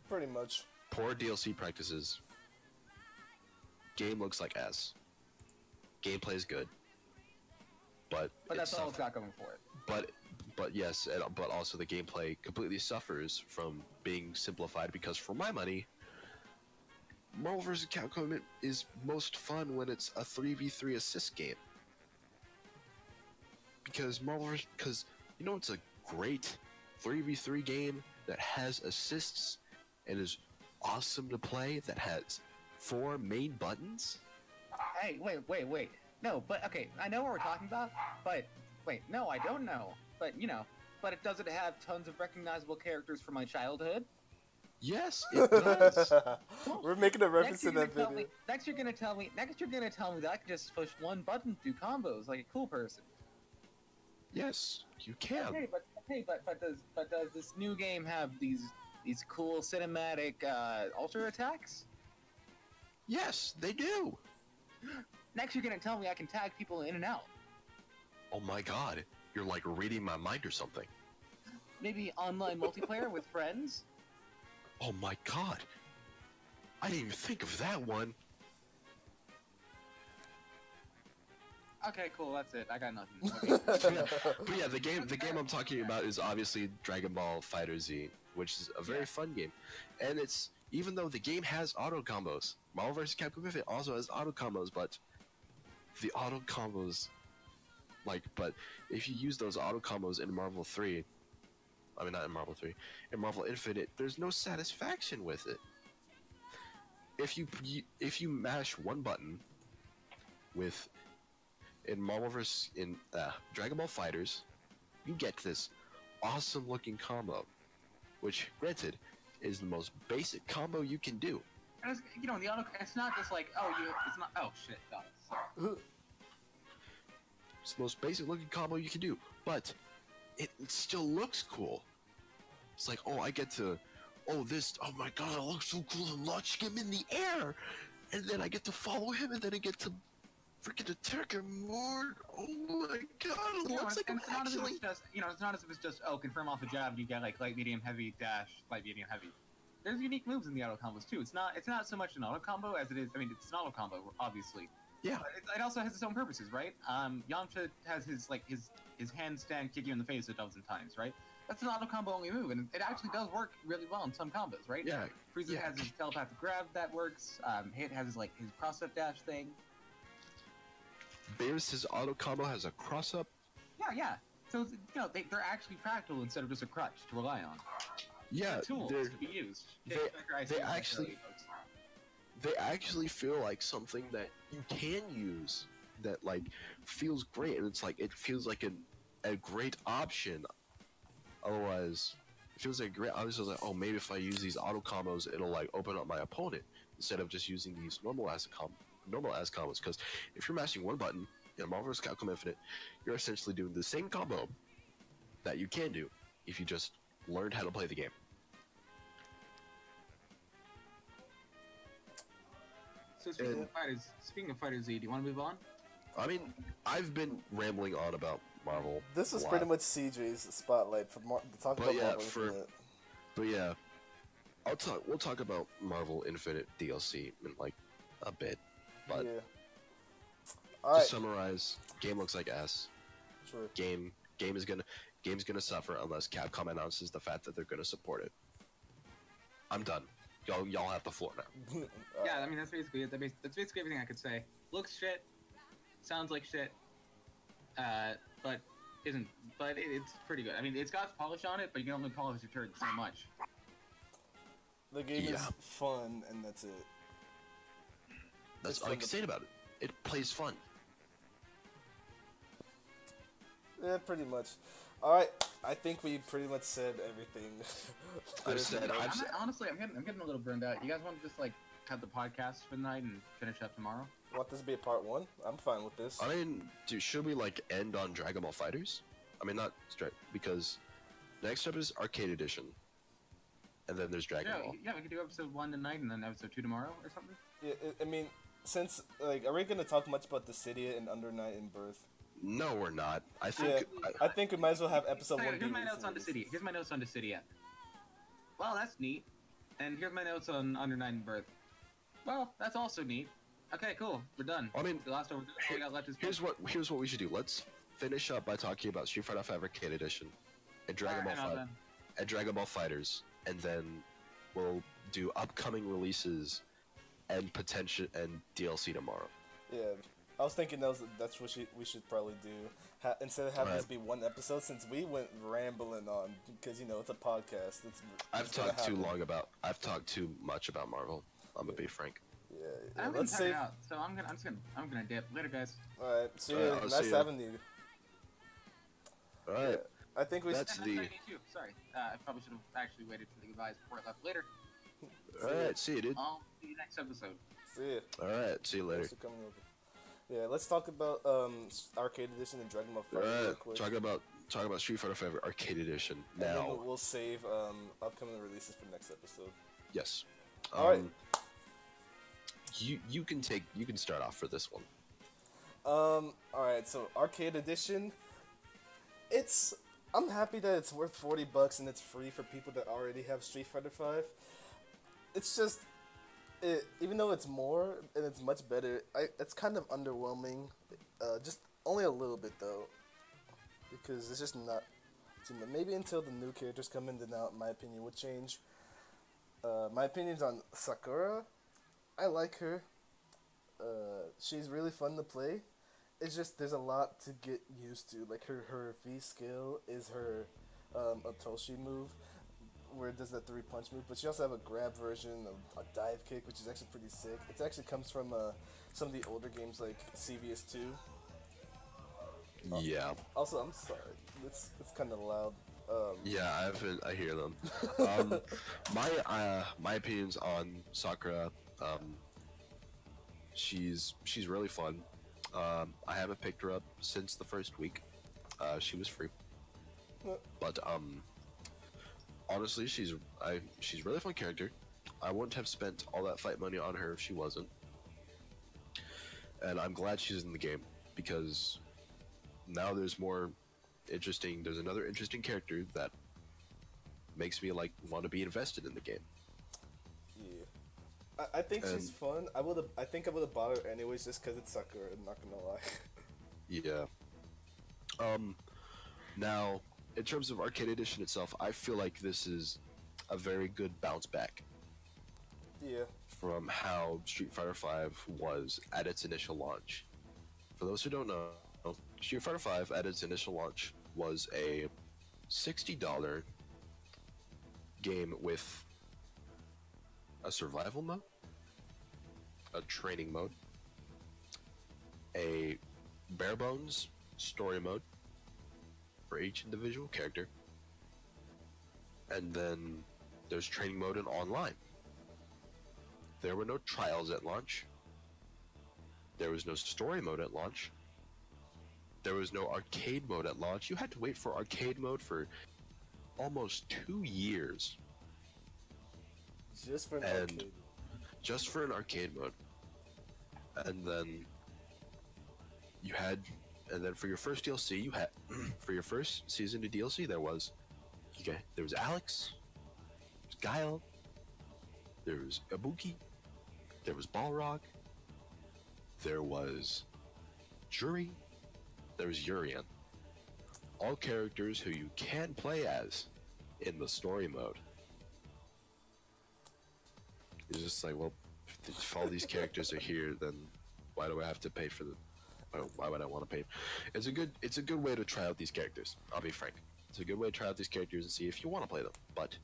Pretty much. Poor DLC practices. Game looks like ass. Gameplay is good, but that's all it's got going for it. But yes, but also the gameplay completely suffers from being simplified because, for my money, Marvel vs. Capcom is most fun when it's a 3v3 assist game. Because it's a great 3v3 game that has assists and is awesome to play, that has 4 main buttons? Hey, wait. No, but okay, I know what we're talking about, but wait, no, I don't know. But, but does it have tons of recognizable characters from my childhood? Yes, it does. We're making a reference to that video. Next you're gonna tell me that I can just push one button through combos like a cool person. Yes, you can. But does this new game have these cool cinematic ultra attacks? Yes, they do. Next you're gonna tell me I can tag people in and out. Oh my god, you're like reading my mind or something. Maybe online multiplayer with friends? Oh my god. I didn't even think of that one. Okay, cool, that's it. I got nothing. Okay. But yeah, the game I'm talking about is obviously Dragon Ball FighterZ, which is a very fun game. And it's, even though the game has auto combos, Marvel vs. Capcom Infinite also has auto combos, but the auto combos, but if you use those auto combos in Marvel 3, I mean not in Marvel 3, in Marvel Infinite, there's no satisfaction with it. If you mash one button in Dragon Ball Fighters, you get this awesome looking combo, which granted is the most basic combo you can do. And the auto, it's not just like, it's not, oh shit, got it, sorry. It's the most basic looking combo you can do, but it still looks cool. It's like, oh, I get to, oh my god, it looks so cool, I'm launching him in the air, and then I get to follow him, and then I get to freaking attack him more. Oh my god, it looks like I'm actually... It's not as if it's just, confirm off a jab, and you get like light, medium, heavy, dash, light, medium, heavy. There's unique moves in the auto combos too. It's not so much an auto combo as it is, it's an auto combo, obviously. Yeah. But it also has its own purposes, right? Yamcha has his handstand kick you in the face a dozen times, right? That's an auto combo only move, and it actually does work really well in some combos, right? Yeah. Frieza has his telepathic grab that works. Hit has his cross-up dash thing. Beerus' auto combo has a cross-up. Yeah. So they're actually practical instead of just a crutch to rely on. Yeah, tools to be used. They actually feel like something that you can use that feels great, and it feels like a great option. Otherwise, it feels like a great option. Like, oh, maybe if I use these auto combos, it'll open up my opponent instead of just using these normal ass combos. Because if you're mashing one button in Marvel vs. Capcom Infinite, you're essentially doing the same combo that you can do if you just learned how to play the game. So speaking of FighterZ, do you want to move on? I mean, I've been rambling on about Marvel. This is pretty much CJ's spotlight for talk about Marvel Infinite. But yeah, we'll talk about Marvel Infinite DLC in a bit. But to summarize, game looks like ass. Sure. Game's gonna suffer unless Capcom announces the fact that they're gonna support it. I'm done. Y'all have the floor now. Yeah, I mean that's basically it. That's basically everything I could say. Looks shit, sounds like shit, but isn't. But it's pretty good. I mean, it's got polish on it, but you can only polish your turd so much. The game is fun, and that's it. That's all I can say about it. It plays fun. Yeah, pretty much. Alright, I think we pretty much said everything. Honestly, I'm getting a little burned out. You guys want to just cut the podcast for the night and finish up tomorrow? Want this to be a part 1? I'm fine with this. I mean, dude, should we end on Dragon Ball FighterZ? I mean, not straight, because next up is Arcade Edition, and then there's Dragon Ball. Yeah, we could do episode 1 tonight and then episode 2 tomorrow or something. Yeah, I mean, since are we gonna talk much about Dissidia and Under Night and Birth? No, we're not. I think I think we might as well have episode 1. Here's my notes on Dissidia. Well, that's neat. And here's my notes on Under Night and Birth. Well, that's also neat. Okay, cool. We're done. I mean, the last one we got left is here's what we should do. Let's finish up by talking about Street Fighter V Arcade Edition and Dragon Ball FighterZ, and then we'll do upcoming releases and potential and DLC tomorrow. Yeah, I was thinking that's what we should probably do instead of having this be one episode, since we went rambling on because it's a podcast. I've talked too much about Marvel. I'm gonna be frank. Yeah, let's save. Out, so I'm gonna dip. Later, guys. All right, see you. Nice having you. All right. I think we. Sorry, I probably should have actually waited for the goodbyes before I left. Later. Alright, see you, dude. I'll see you next episode. See ya. Alright, see you later. Thanks for coming over. Yeah, let's talk about Arcade Edition and Dragon Ball FighterZ real Alright, quick. talk about Street Fighter 5 Arcade Edition And then now. we'll save upcoming releases for next episode. Yes. Alright. You can start off for this one. Alright, so Arcade Edition. I'm happy that it's worth $40 and it's free for people that already have Street Fighter 5. It's just, even though it's more and it's much better, it's kind of underwhelming. Just only a little bit though, because it's just not too much. Maybe until the new characters come in, then now my opinion would change. My opinion's on Sakura. I like her. She's really fun to play. It's just there's a lot to get used to. Like her V skill is her Otoshi move, where it does that 3-punch move. But she also have a grab version, a dive kick, which is actually pretty sick. It actually comes from some of the older games like CVS2. Yeah. Also, I'm sorry, it's kind of loud. Yeah, I hear them. My opinions on Sakura. She's really fun. I haven't picked her up since the first week. She was free. But honestly, she's a really fun character. I wouldn't have spent all that fight money on her if she wasn't. And I'm glad she's in the game because now there's another interesting character that makes me want to be invested in the game. Yeah. I think she's fun. I think I would have bought her anyways just because it's Sakura, I'm not gonna lie. Yeah. Now, in terms of Arcade Edition itself, I feel like this is a very good bounce back. Yeah. From how Street Fighter V was at its initial launch. For those who don't know, Street Fighter V at its initial launch was a $60 game with a survival mode, a training mode, a bare bones story mode for each individual character, and then there's training mode and online. There were no trials at launch. There was no story mode at launch. There was no arcade mode at launch. You had to wait for arcade mode for almost 2 years. Just for an arcade. Just for an arcade mode. And then for your first DLC, you had for your first season of DLC, there was Alex, there was Guile, there was Ibuki, there was Balrog, there was Juri, there was Urian. All characters who you can play as in the story mode. It's just like, well, if all these characters are here, then why do I have to pay for them? Why would I want to pay? It's a good way to try out these characters. I'll be frank. It's a good way to try out these characters and see if you want to play them. But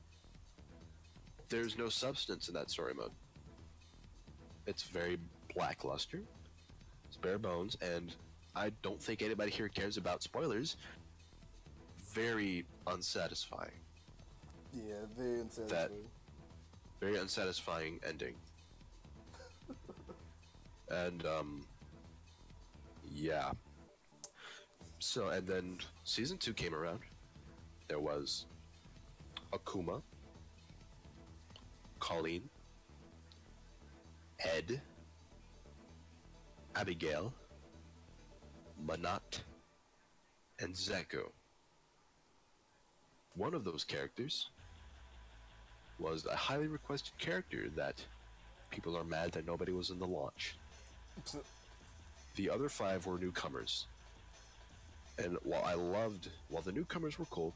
there's no substance in that story mode. It's very lackluster. It's bare bones, and I don't think anybody here cares about spoilers. Very unsatisfying. Yeah, very unsatisfying. Very unsatisfying ending. And yeah. So, and then season 2 came around. There was Akuma, Colleen, Ed, Abigail, Manat, and Zeku. One of those characters was a highly requested character that people are mad that nobody was in the launch. The other 5 were newcomers. And while the newcomers were cool,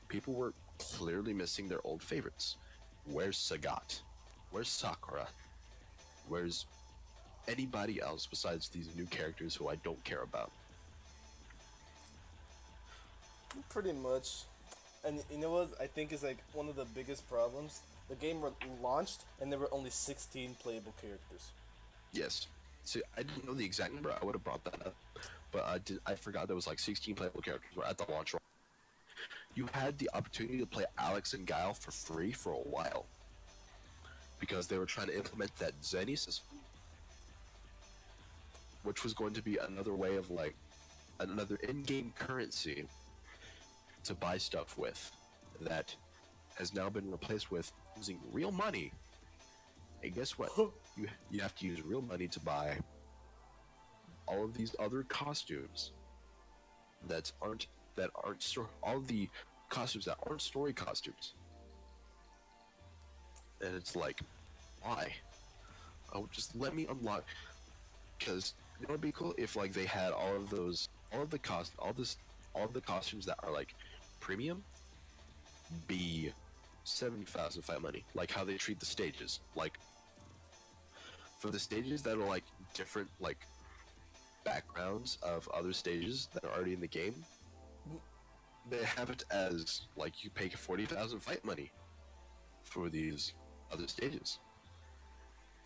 people were clearly missing their old favorites. Where's Sagat? Where's Sakura? Where's anybody else besides these new characters who I don't care about? Pretty much. And you know what I think is like one of the biggest problems? The game launched and there were only 16 playable characters. Yes. See, I didn't know the exact number. I would have brought that up, but I forgot there was like 16 playable characters at the launch. You had the opportunity to play Alex and Guile for free for a while. because they were trying to implement that Zenny system, which was going to be another way of like another in-game currency to buy stuff with, that has now been replaced with using real money. And guess what? you have to use real money to buy all of these other costumes all of the costumes that aren't story costumes. And it's like, why? Oh, just let me unlock. Because you know what'd be cool if like they had all of the costumes that are like premium be 70,000 fight money, like how they treat the stages. Like for the stages that are like different like backgrounds of other stages that are already in the game, they have it as like you pay 40,000 fight money for these other stages.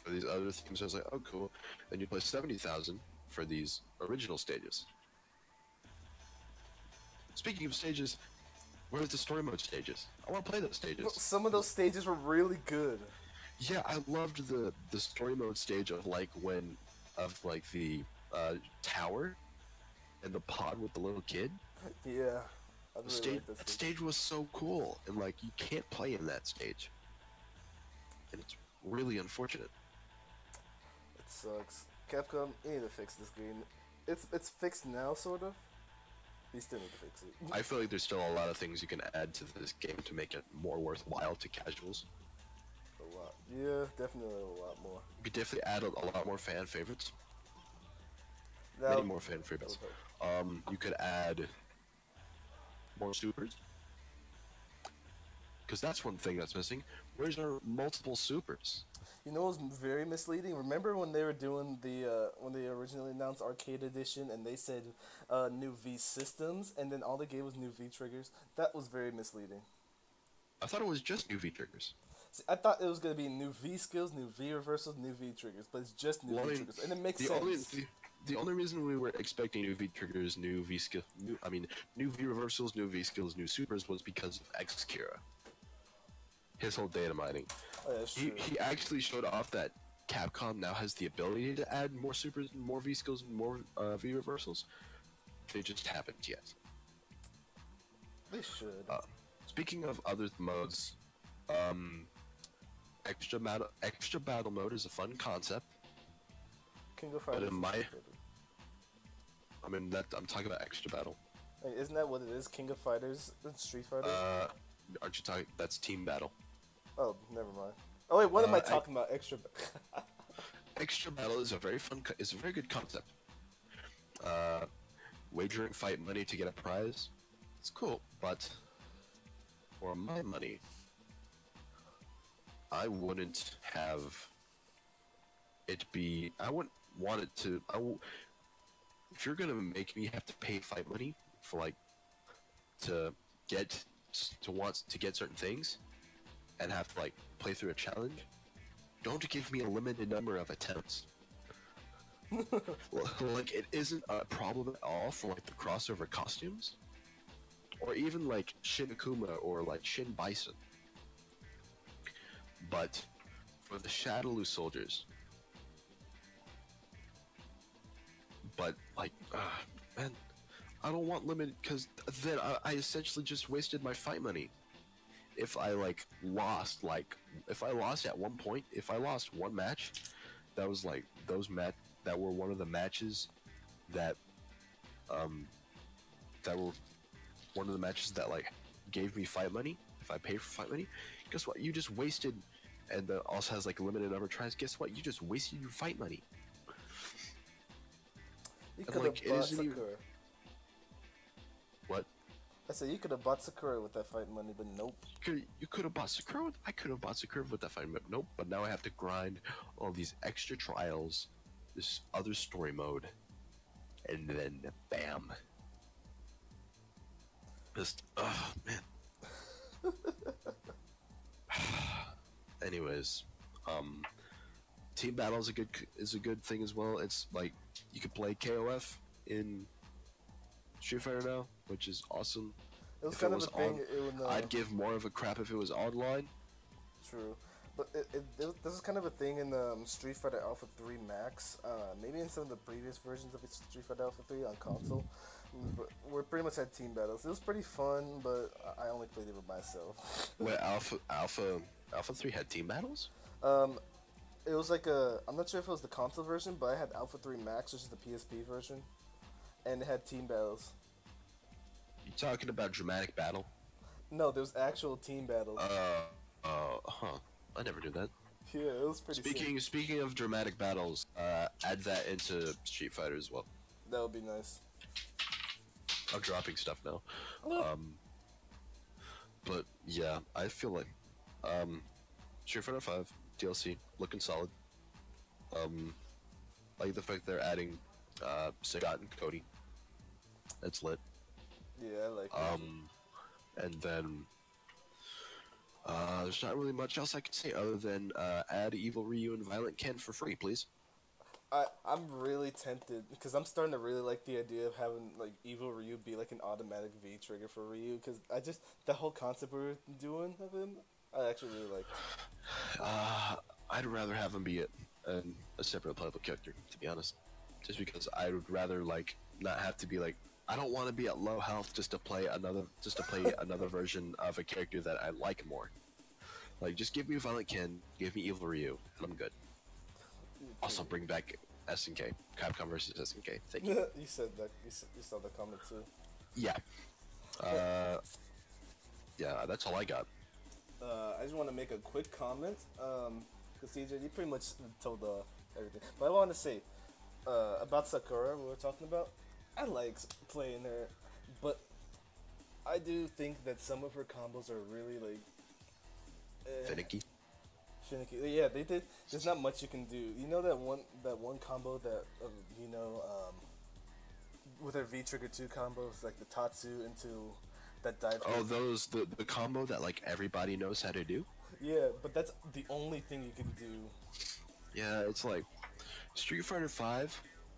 For these other themes, I was like, oh cool. Then you play 70,000 for these original stages. Speaking of stages, where's the story mode stages? I want to play those stages. Some of those stages were really good. Yeah, I loved the story mode stage of like the tower and the pod with the little kid. Yeah, I really like That stage was so cool, and like you can't play in that stage, and it's really unfortunate. It sucks. Capcom, you need to fix this game. It's fixed now, sort of. You still need to fix it. I feel like there's still a lot of things you can add to this game to make it more worthwhile to casuals. A lot. Yeah, definitely a lot more. You could definitely add a lot more fan favorites. Now, Many more fan favorites. Okay. You could add more supers. Because that's one thing that's missing. Where's our multiple supers? You know what was very misleading? Remember when they were doing when they originally announced Arcade Edition and they said new V systems, and then all they gave was new V triggers? That was very misleading. I thought it was just new V triggers. See, I thought it was going to be new V skills, new V reversals, new V triggers, but it's just new V triggers, and it makes sense. The only reason we were expecting new V triggers, new V reversals, new V skills, new supers was because of X-Kira. His whole data mining. Oh, yeah, that's true. He actually showed off that Capcom now has the ability to add more supers, more V skills, and more V reversals. They just haven't yet. They should. Speaking of other modes, extra battle mode is a fun concept. King of Fighters. I'm talking about extra battle. Hey, isn't that what it is? King of Fighters and Street Fighter? Aren't you talking? That's team battle. Oh, never mind. Oh wait, what am I talking about? Extra. Extra battle is a very good concept. Wagering fight money to get a prize. It's cool, but for my money, I wouldn't have it be. I wouldn't want it to. If you're gonna make me have to pay fight money for like to get certain things and have to like play through a challenge, don't give me a limited number of attempts. Like it isn't a problem at all for like the crossover costumes, or even like Shin Akuma or like Shin Bison. But for the Shadaloo soldiers, but like, man, I don't want limited, because then I essentially just wasted my fight money. If I like lost, if I lost at one point, if I lost one match, that was like that were one of the matches that like gave me fight money. If I paid for fight money, guess what? You just wasted, and that also has like a limited number of tries. Guess what? You just wasted your fight money. You could have bought Sakura. What? I said you could have bought Sakura with that fight money, but nope. You could have bought Sakura. I could have bought Sakura with that fight money. Nope. But now I have to grind all these extra trials, this other story mode, and then bam. Just man. Anyways, team battle is a good thing as well. It's like you can play KOF in Street Fighter now, which is awesome. It was kind of a thing. I'd give more of a crap if it was online. True, But this is kind of a thing in Street Fighter Alpha 3 Max. Maybe in some of the previous versions of Street Fighter Alpha 3 on console. But we pretty much had team battles. It was pretty fun, but I only played it with myself. Wait, Alpha 3 had team battles? It was like I'm not sure if it was the console version, but I had Alpha 3 Max, which is the PSP version, and it had team battles. You talking about dramatic battle? No, there was actual team battles. Huh. I never knew that. Yeah, it was pretty sick. Speaking of dramatic battles, add that into Street Fighter as well. That would be nice. I'm dropping stuff now. Oh. But yeah, I feel like Street Fighter 5 DLC looking solid. Like the fact they're adding Sagat and Cody. That's lit. Yeah, I like that. And then there's not really much else I can say other than add Evil Ryu and Violent Ken for free, please. I'm really tempted because I'm starting to really like the idea of having like Evil Ryu be like an automatic V trigger for Ryu, because the whole concept we were doing of him, I actually really like. I'd rather have him be a separate playable character, to be honest. Just because I would rather like not have to be like, I don't want to be at low health just to play another version of a character that I like more. Like, just give me Violent Ken, give me Evil Ryu, and I'm good. Also, bring back SNK, Capcom versus SNK. Thank you. You said that. You saw the comment too. Yeah. Yeah, that's all I got. I just want to make a quick comment. Because CJ, you pretty much told everything. But I want to say about Sakura, we were talking about. I like playing her, but I do think that some of her combos are really like Finicky. Yeah, they did. There's not much you can do. You know that one combo that with her V trigger 2 combos, like the Tatsu into that dive. Oh, those the combo that like everybody knows how to do. Yeah, but that's the only thing you can do. Yeah, it's like Street Fighter V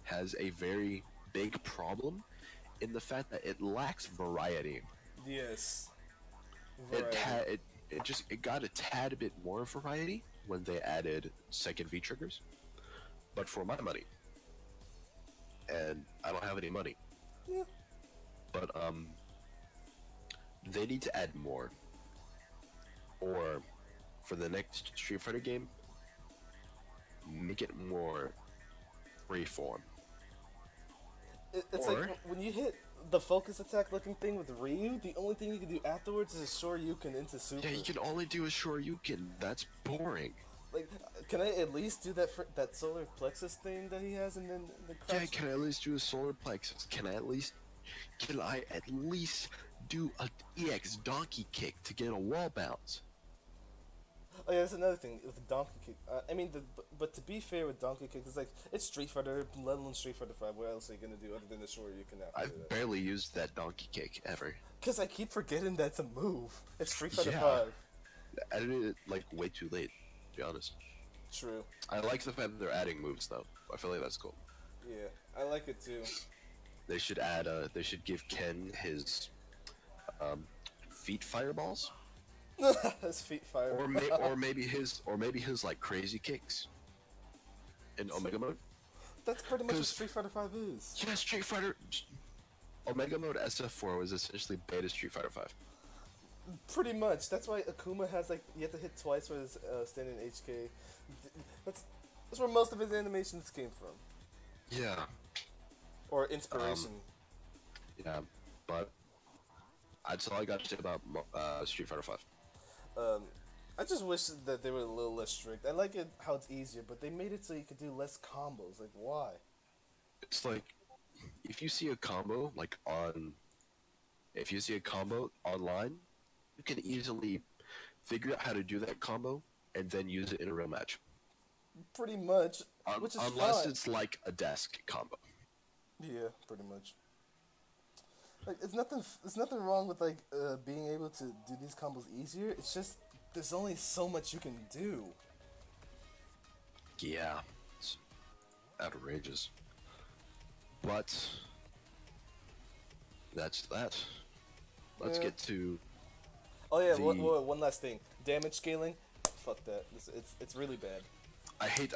has a very big problem in the fact that it lacks variety. Yes. Variety. It got a tad bit more variety when they added second V triggers, but for my money, and I don't have any money. Yeah. But they need to add more, or for the next Street Fighter game, make it more freeform. It's like when you hit the focus attack looking thing with Ryu, the only thing you can do afterwards is a Shoryuken into Super. Yeah, you can only do a Shoryuken. That's boring. Like, can I at least do that solar plexus thing that he has, and then the crouch? Yeah, can I at least do a solar plexus? Can I at least do an EX donkey kick to get a wall bounce? Oh yeah, that's another thing with the donkey kick. But to be fair with donkey kick, it's like it's Street Fighter, let alone Street Fighter 5. What else are you gonna do other than the Shoryuken after I've barely used that donkey kick ever. Cause I keep forgetting that's a move. It's Street Fighter 5. I did it like way too late, to be honest. True. I like the fact that they're adding moves though. I feel like that's cool. Yeah, I like it too. They should add. They should give Ken his feet fireballs. His feet fire. Or maybe his like crazy kicks in Omega mode. That's pretty much what Street Fighter 5 is. Yeah, Street Fighter Omega mode SF4 was essentially beta Street Fighter 5. Pretty much. That's why Akuma has like you have to hit twice for his standing HK. That's where most of his animations came from. Yeah. Or inspiration. Yeah, but that's all I got to say about Street Fighter 5. I just wish that they were a little less strict. I like it how it's easier, but they made it so you could do less combos. Like, why? It's like, if you see a combo, online, you can easily figure out how to do that combo and then use it in a real match. Pretty much, which is unless fine. It's like a desk combo. Yeah, pretty much. Like, it's nothing wrong with like being able to do these combos easier. It's just there's only so much you can do. Yeah, it's outrageous. But that's that. Let's get to. Oh yeah, one last thing. Damage scaling, fuck that. It's really bad. I hate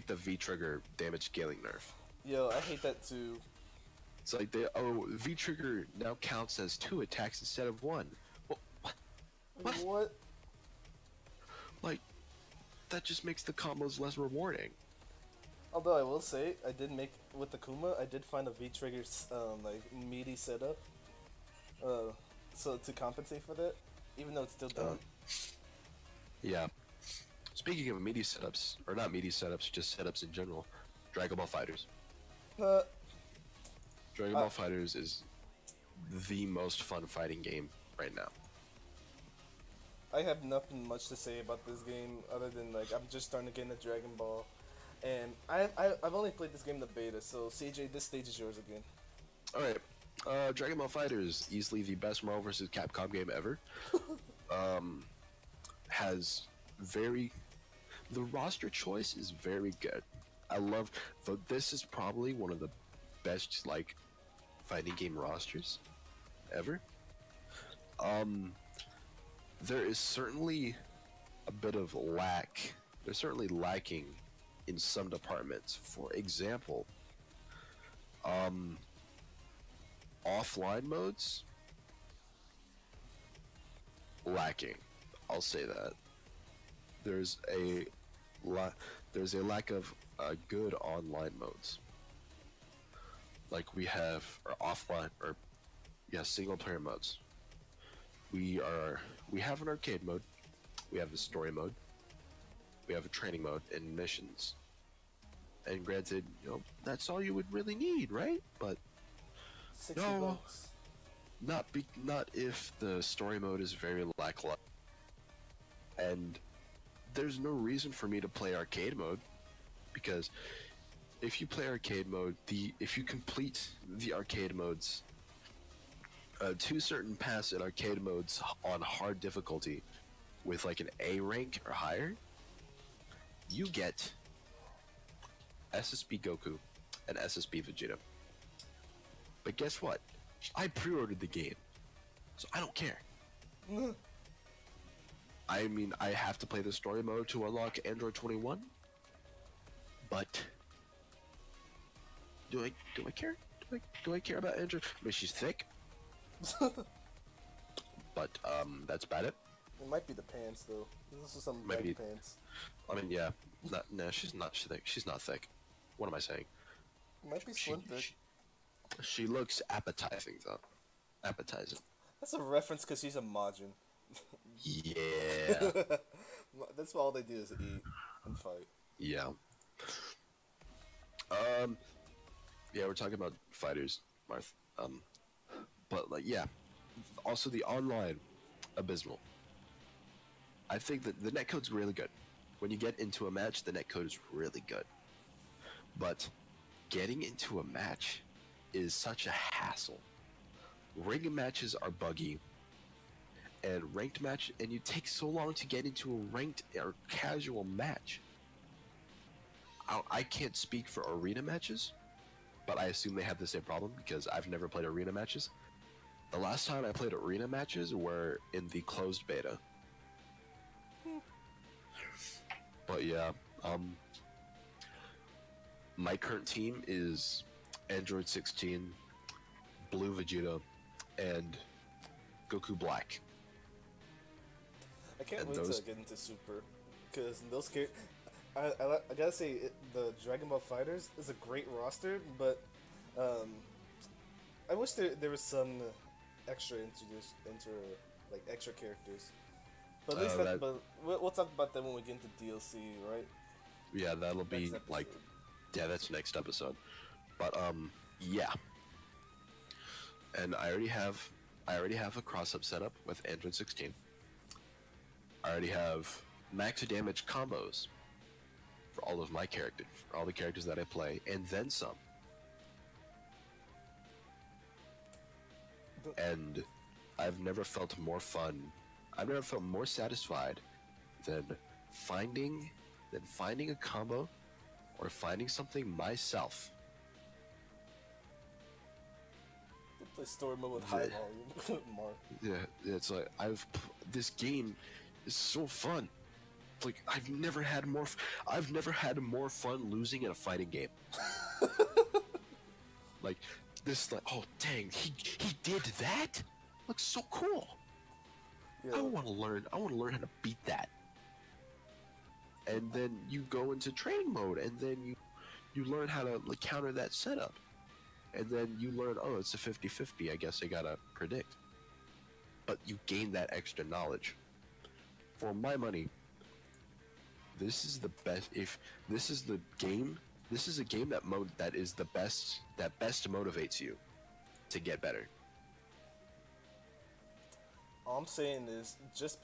the V trigger damage scaling nerf. Yo, I hate that too. It's like V trigger now counts as 2 attacks instead of 1. What? Like, that just makes the combos less rewarding. Although I will say, I did make with the Kuma, I did find a V trigger like meaty setup. So to compensate for that, even though it's still dumb. Yeah. Speaking of meaty setups, or not meaty setups, just setups in general, Dragon Ball FighterZ. Dragon Ball FighterZ is the most fun fighting game right now. I have nothing much to say about this game other than like I'm just starting to get into Dragon Ball, and I've only played this game in the beta. So CJ, this stage is yours again. All right. Dragon Ball FighterZ, easily the best Marvel vs. Capcom game ever. The roster choice is very good. This is probably one of the best, like, fighting game rosters ever. There is certainly a bit of lack. They're certainly lacking in some departments. For example, offline modes, lacking. I'll say that. There's a lack of good online modes. Like we have single player modes. We have an arcade mode. We have a story mode. We have a training mode and missions. And granted, that's all you would really need, right? But no, not if the story mode is very lackluster. And there's no reason for me to play arcade mode, because if you play arcade mode, if you complete the arcade modes, 2 certain paths in arcade modes on hard difficulty with like an A rank or higher, you get SSB Goku and SSB Vegeta. But guess what? I pre-ordered the game, so I don't care. I mean, I have to play the story mode to unlock Android 21, but do I care? Do I care about Android? I mean, she's thick, but that's about it. It might be the pants though. This is some Maybe pants. I mean, yeah, no, she's not thick. She's not thick. What am I saying? It might be slim thick. She looks appetizing though. Appetizing. That's a reference because she's a Majin. Yeah. That's all they do is eat and fight. Yeah. Yeah, we're talking about fighters, Marth. But like, yeah. Also, the online, abysmal. I think that the netcode's really good. When you get into a match, the netcode is really good. But getting into a match is such a hassle. Ring matches are buggy. And you take so long to get into a ranked or casual match. I can't speak for arena matches, but I assume they have the same problem because I've never played arena matches. The last time I played arena matches were in the closed beta. But yeah, my current team is Android 16, Blue Vegeta, and Goku Black. I can't wait to get into Super, because those characters, I gotta say, the Dragon Ball FighterZ is a great roster, but I wish there was some extra like extra characters. But at least but we'll talk about that when we get into DLC, right? Yeah, that'll be like, yeah, that's next episode. But yeah. And I already have a cross-up setup with Android 16. I already have max damage combos for all of my characters, for all the characters that I play, and then some. And I've never felt more fun. I've never felt more satisfied than finding a combo or finding something myself. Play story mode with high volume, Mark. Yeah, it's like this game is so fun. like I've never had more fun losing in a fighting game. Like this, like, oh dang, he did that. Looks so cool. Yeah. I want to learn how to beat that. And then you go into training mode, and then you learn how to like, counter that setup. And then you learn, oh, it's a 50-50, I guess I gotta predict. But you gain that extra knowledge. For my money, this is the best. If this is the game, this is a game that is the best, that best motivates you to get better. All I'm saying is, just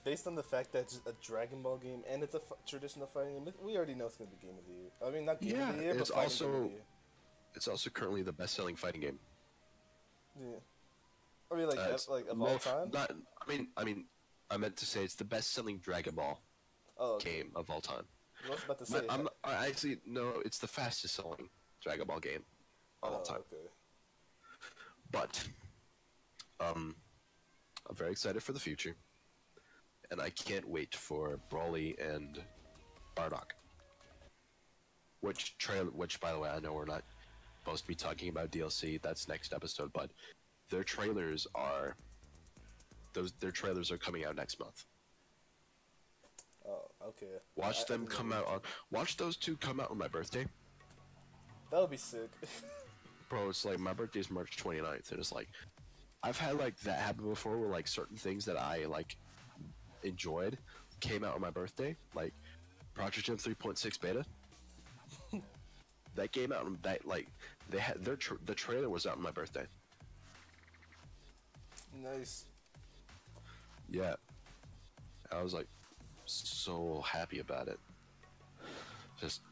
based on the fact that it's a Dragon Ball game and it's a traditional fighting game, we already know it's gonna be Game of the Year. I mean, not Game of the Year, but Game of the Year. It's also currently the best-selling fighting game. Yeah. I mean, of all time. I meant to say it's the best-selling Dragon Ball game of all time. I was about to say. Actually, no, it's the fastest-selling Dragon Ball game of all time. Okay. But, I'm very excited for the future, and I can't wait for Broly and Bardock. Which, by the way, I know we're not supposed to be talking about DLC. That's next episode, but their trailers are coming out next month. Oh, okay. Watch those two come out on my birthday. That would be sick. Bro, it's like my birthday's March 29th, and it's like I've had like that happen before, where like certain things that I like enjoyed came out on my birthday, like Project Gym 3.6 beta. That came out, that like they had the trailer was out on my birthday. Nice. Yeah, I was like so happy about it. Just,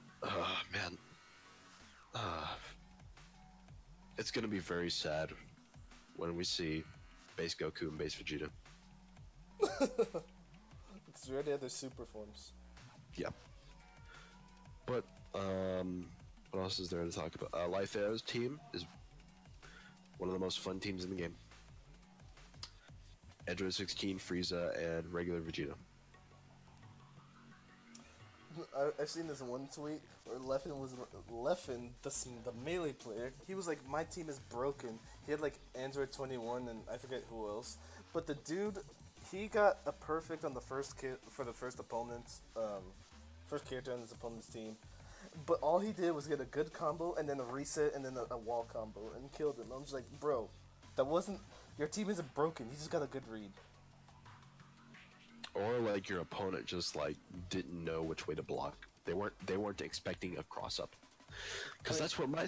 man, it's gonna be very sad when we see base Goku and base Vegeta. Because we already have their super forms. Yeah. But what else is there to talk about? Life Arrow's team is one of the most fun teams in the game. Android 16, Frieza, and regular Vegeta. I've seen this one tweet where Leffen, the melee player. He was like, my team is broken. He had like Android 21 and I forget who else. But the dude, he got a perfect on the first for the first opponent's first character on his opponent's team. But all he did was get a good combo and then a reset and then a wall combo and killed him. I'm just like, bro, that wasn't. Your team isn't broken. You just got a good read. Or like your opponent just like didn't know which way to block. They weren't expecting a cross up. Because that's what my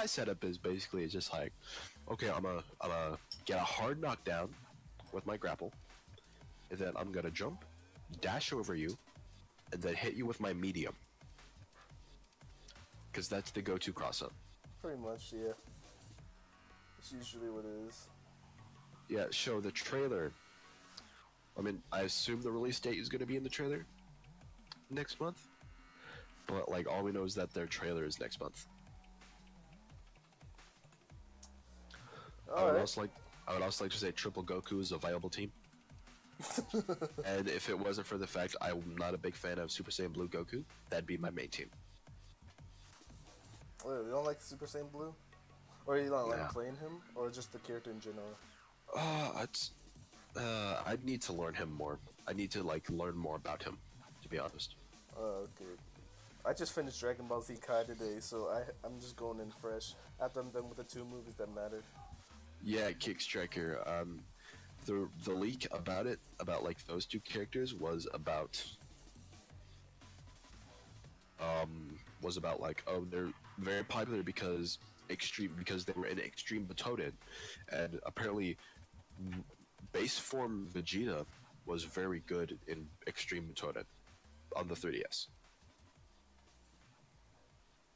setup is basically. It's just like, okay, I'm gonna get a hard knockdown with my grapple, and then I'm gonna jump, dash over you, and then hit you with my medium. Because that's the go-to cross up. Pretty much, yeah. It's usually what it is. Yeah, show the trailer. I mean, I assume the release date is going to be in the trailer next month. But, like, all we know is that their trailer is next month. I would also like to say Triple Goku is a viable team. And if it wasn't for the fact I'm not a big fan of Super Saiyan Blue Goku, that'd be my main team. Wait, you don't like Super Saiyan Blue? Or you don't like playing him? Or just the character in general? I'd need to learn him more. I need to like learn more about him, to be honest. Oh, okay. I just finished Dragon Ball Z Kai today, so I'm just going in fresh. After I'm done with the 2 movies that matter. Yeah, Kick Striker. The leak about it, about like those 2 characters, was about like, oh, they're very popular because they were in Extreme Butoden, and apparently base form Vegeta was very good in Extreme Butoden on the 3DS.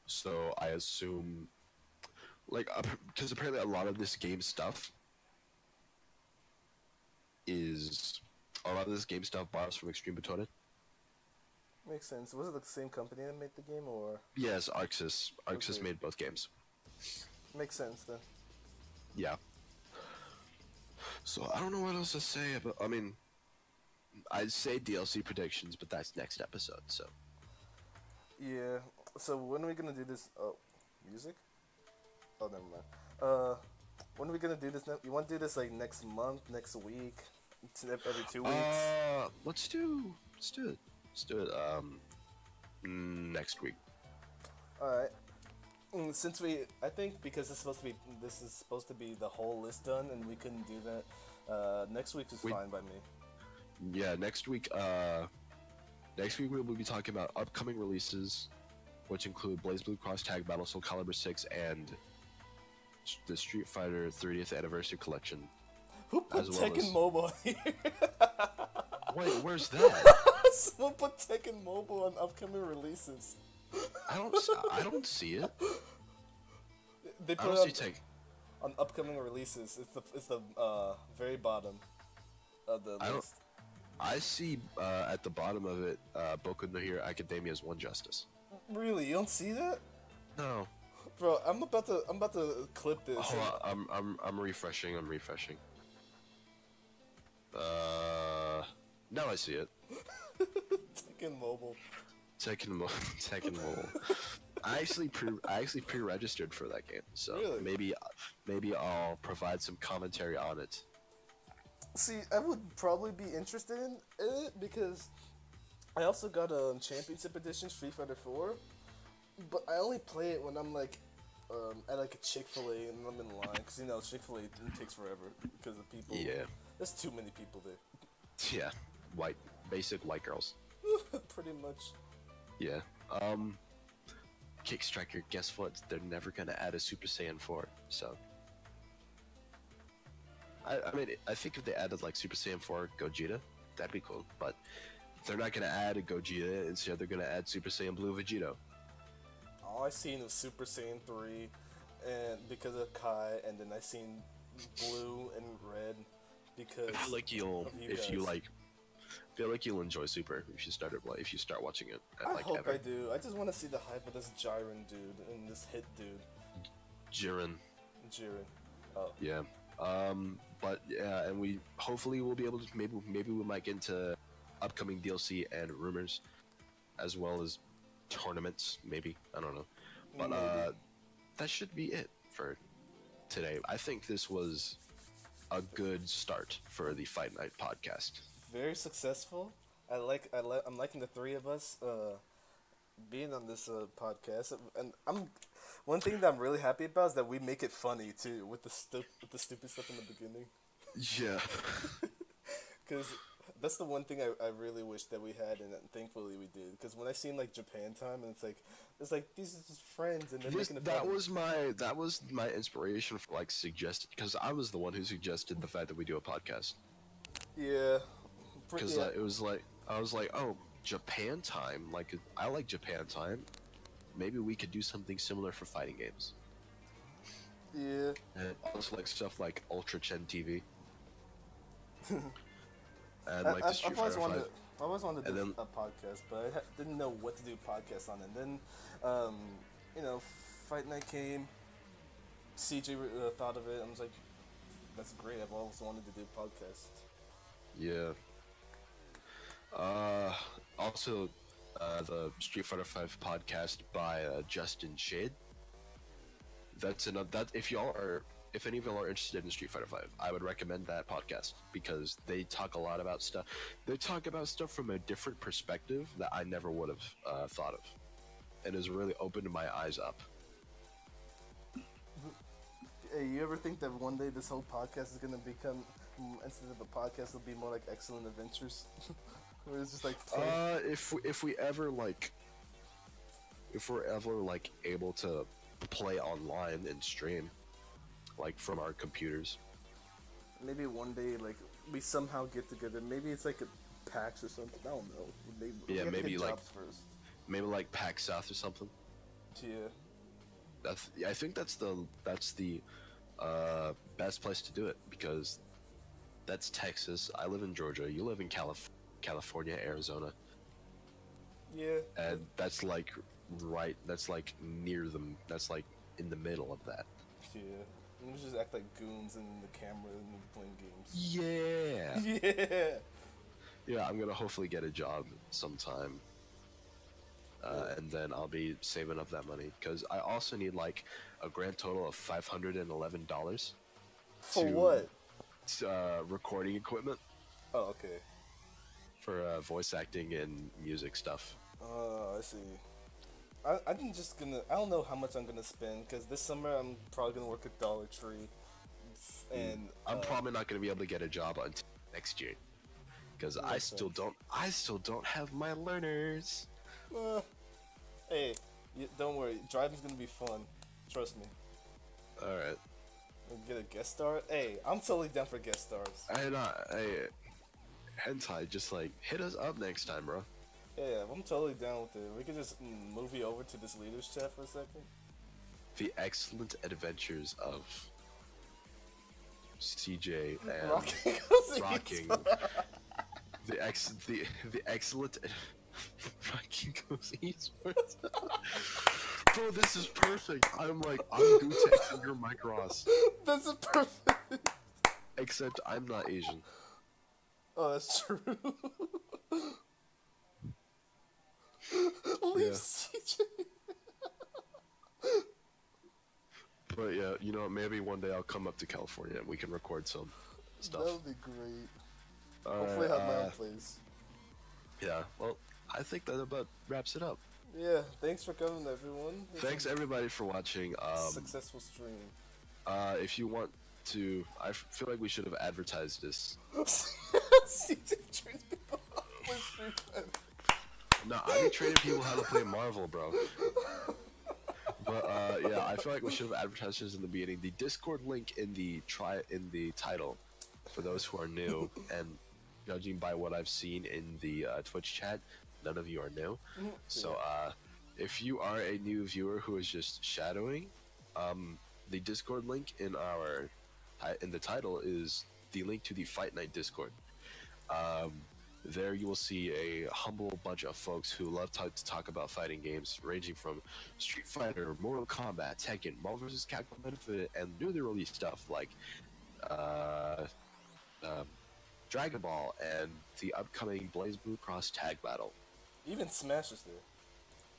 So I assume, like, because apparently a lot of this game stuff borrows from Extreme Butoden. Makes sense. Was it the same company that made the game, or? Yes, Arxis. Arxis made both games. Makes sense then. Yeah. So I don't know what else to say, but I mean, I'd say DLC predictions, but that's next episode. So Yeah. So when are we gonna do this? Oh, music? Oh, never mind. When are we gonna do this? You want to do this like next month, next week, every 2 weeks? Let's do it. Next week. All right. Since I think because this is supposed to be the whole list done, and we couldn't do that. Next week is fine by me. Yeah, next week. Next week we will be talking about upcoming releases, which include BlazBlue Cross Tag Battle, Soul Calibur 6, and the Street Fighter 30th Anniversary Collection. Who put Tekken Mobile here? Wait, where's that? Someone put Tekken Mobile on upcoming releases. I don't see it. They put it on upcoming releases. It's the very bottom of the list. I see at the bottom of it, Boku no Hero Academia's One Justice. Really, you don't see that? No. Bro, I'm about to clip this. Hold on, I'm refreshing. Now I see it. Tekken Mobile. Tekken Mobile. I actually pre-registered for that game, so really? maybe I'll provide some commentary on it. See, I would probably be interested in it because I also got a Championship Edition Street Fighter 4, but I only play it when I'm like at like a Chick-fil-A and I'm in line, because you know Chick-fil-A takes forever because of people. Yeah. There's too many people there. Yeah, basic white girls. Pretty much. Yeah. Kick Striker, guess what? They're never gonna add a Super Saiyan 4, so. I mean, I think if they added like Super Saiyan 4 Gogeta, that'd be cool, but they're not gonna add a Gogeta, instead they're gonna add Super Saiyan Blue Vegito. All I seen was Super Saiyan 3, and because of Kai, and then I seen Blue and Red because I feel like you'll enjoy Super if you start watching it. I hope I do. I just want to see the hype of this Jiren dude and this Hit dude. Jiren. Oh. Yeah. But yeah, and we hopefully we'll be able to maybe we might get into upcoming DLC and rumors, as well as tournaments. Maybe, I don't know. But that should be it for today. I think this was a good start for the Fight Night podcast. Very successful. I'm liking the three of us being on this podcast, and one thing that I'm really happy about is that we make it funny too with the stupid stuff in the beginning. Yeah. Because that's the one thing I really wish that we had, and thankfully we did. Because when I seen like Japan Time, and it's like these are just friends, and they're making it funny. That was my inspiration for like suggesting, because I was the one who suggested the fact that we do a podcast. Yeah. Because it was like I was like, oh, Japan Time, like I like Japan Time. Maybe we could do something similar for fighting games. Yeah. And also like stuff like Ultra Chen TV. And like the Street Fighter 5. I always wanted to do a podcast, but I didn't know what to do podcast on. And then, Fight Night came. CJ thought of it. I was like, that's great. I've always wanted to do a podcast. Yeah. Also, the Street Fighter 5 podcast by Justin Shade. That's another. If any of y'all are interested in Street Fighter 5, I would recommend that podcast because they talk a lot about stuff. They talk about stuff from a different perspective that I never would have thought of, and has really opened my eyes up. Hey, you ever think that one day this whole podcast is gonna become, instead of a podcast, it'll be more like Excellent Adventures? Where it's just like if we're ever able to play online and stream, like from our computers. Maybe one day, like we somehow get together. Maybe it's like a PAX or something. I don't know. Maybe like first. Maybe like PAX South or something. Yeah. I think that's the best place to do it because that's Texas. I live in Georgia. You live in California, Arizona. Yeah. And that's like that's like near them. That's like in the middle of that. Yeah. And we just act like goons in the camera and playing games. Yeah. Yeah. yeah, I'm gonna hopefully get a job sometime. And then I'll be saving up that money because I also need like a grand total of $511 For what? recording equipment Oh, okay. for voice acting and music stuff. I see. I'm just gonna. I don't know how much I'm gonna spend because this summer I'm probably gonna work at Dollar Tree, and I'm probably not gonna be able to get a job until next year because I still don't have my learners. Hey, don't worry. Driving's gonna be fun. Trust me. All right. We'll get a guest star. Hey, I'm totally down for guest stars. Hey, Hentai, just like hit us up next time, bro. Yeah, I'm totally down with it. We could just movie over to this leader's chat for a second. The excellent adventures of CJ and Rocking. the excellent Rocking goes eastwards. Bro, this is perfect. I'm Gutex and you're Mike Ross. This is perfect. Except I'm not Asian. Oh, that's true. Leave CJ. But yeah, you know, maybe one day I'll come up to California and we can record some stuff. That would be great. Hopefully I have my own place. Yeah, well, I think that about wraps it up. Yeah, thanks for coming, everyone. Thanks everybody for watching. Successful stream. If you want to, I feel like we should have advertised this. CJ trains people off my stream. No, I be training people how to play Marvel, bro. But yeah, I feel like we should have advertised this in the beginning. The Discord link in the title, for those who are new, and judging by what I've seen in the Twitch chat, none of you are new. So if you are a new viewer who is just shadowing, the Discord link in the title is the link to the Fight Night Discord. There you will see a humble bunch of folks who love to talk about fighting games, ranging from Street Fighter, Mortal Kombat, Tekken, Marvel vs. Capcom Benefit, and newly released stuff like Dragon Ball and the upcoming Blaze Blue Cross Tag Battle. Even Smash is there.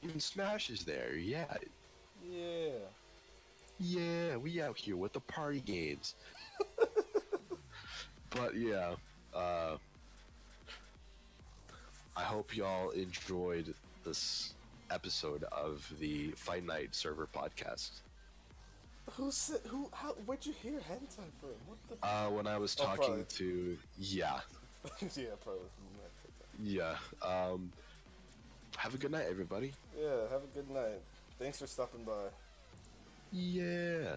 Even Smash is there, yeah. Yeah. Yeah, we out here with the party games. But yeah, I hope y'all enjoyed this episode of the FiteNite Server Podcast. Where'd you hear hentai from? What the? When I was talking to, yeah. Yeah, probably. Yeah, have a good night, everybody. Yeah, have a good night. Thanks for stopping by. Yeah.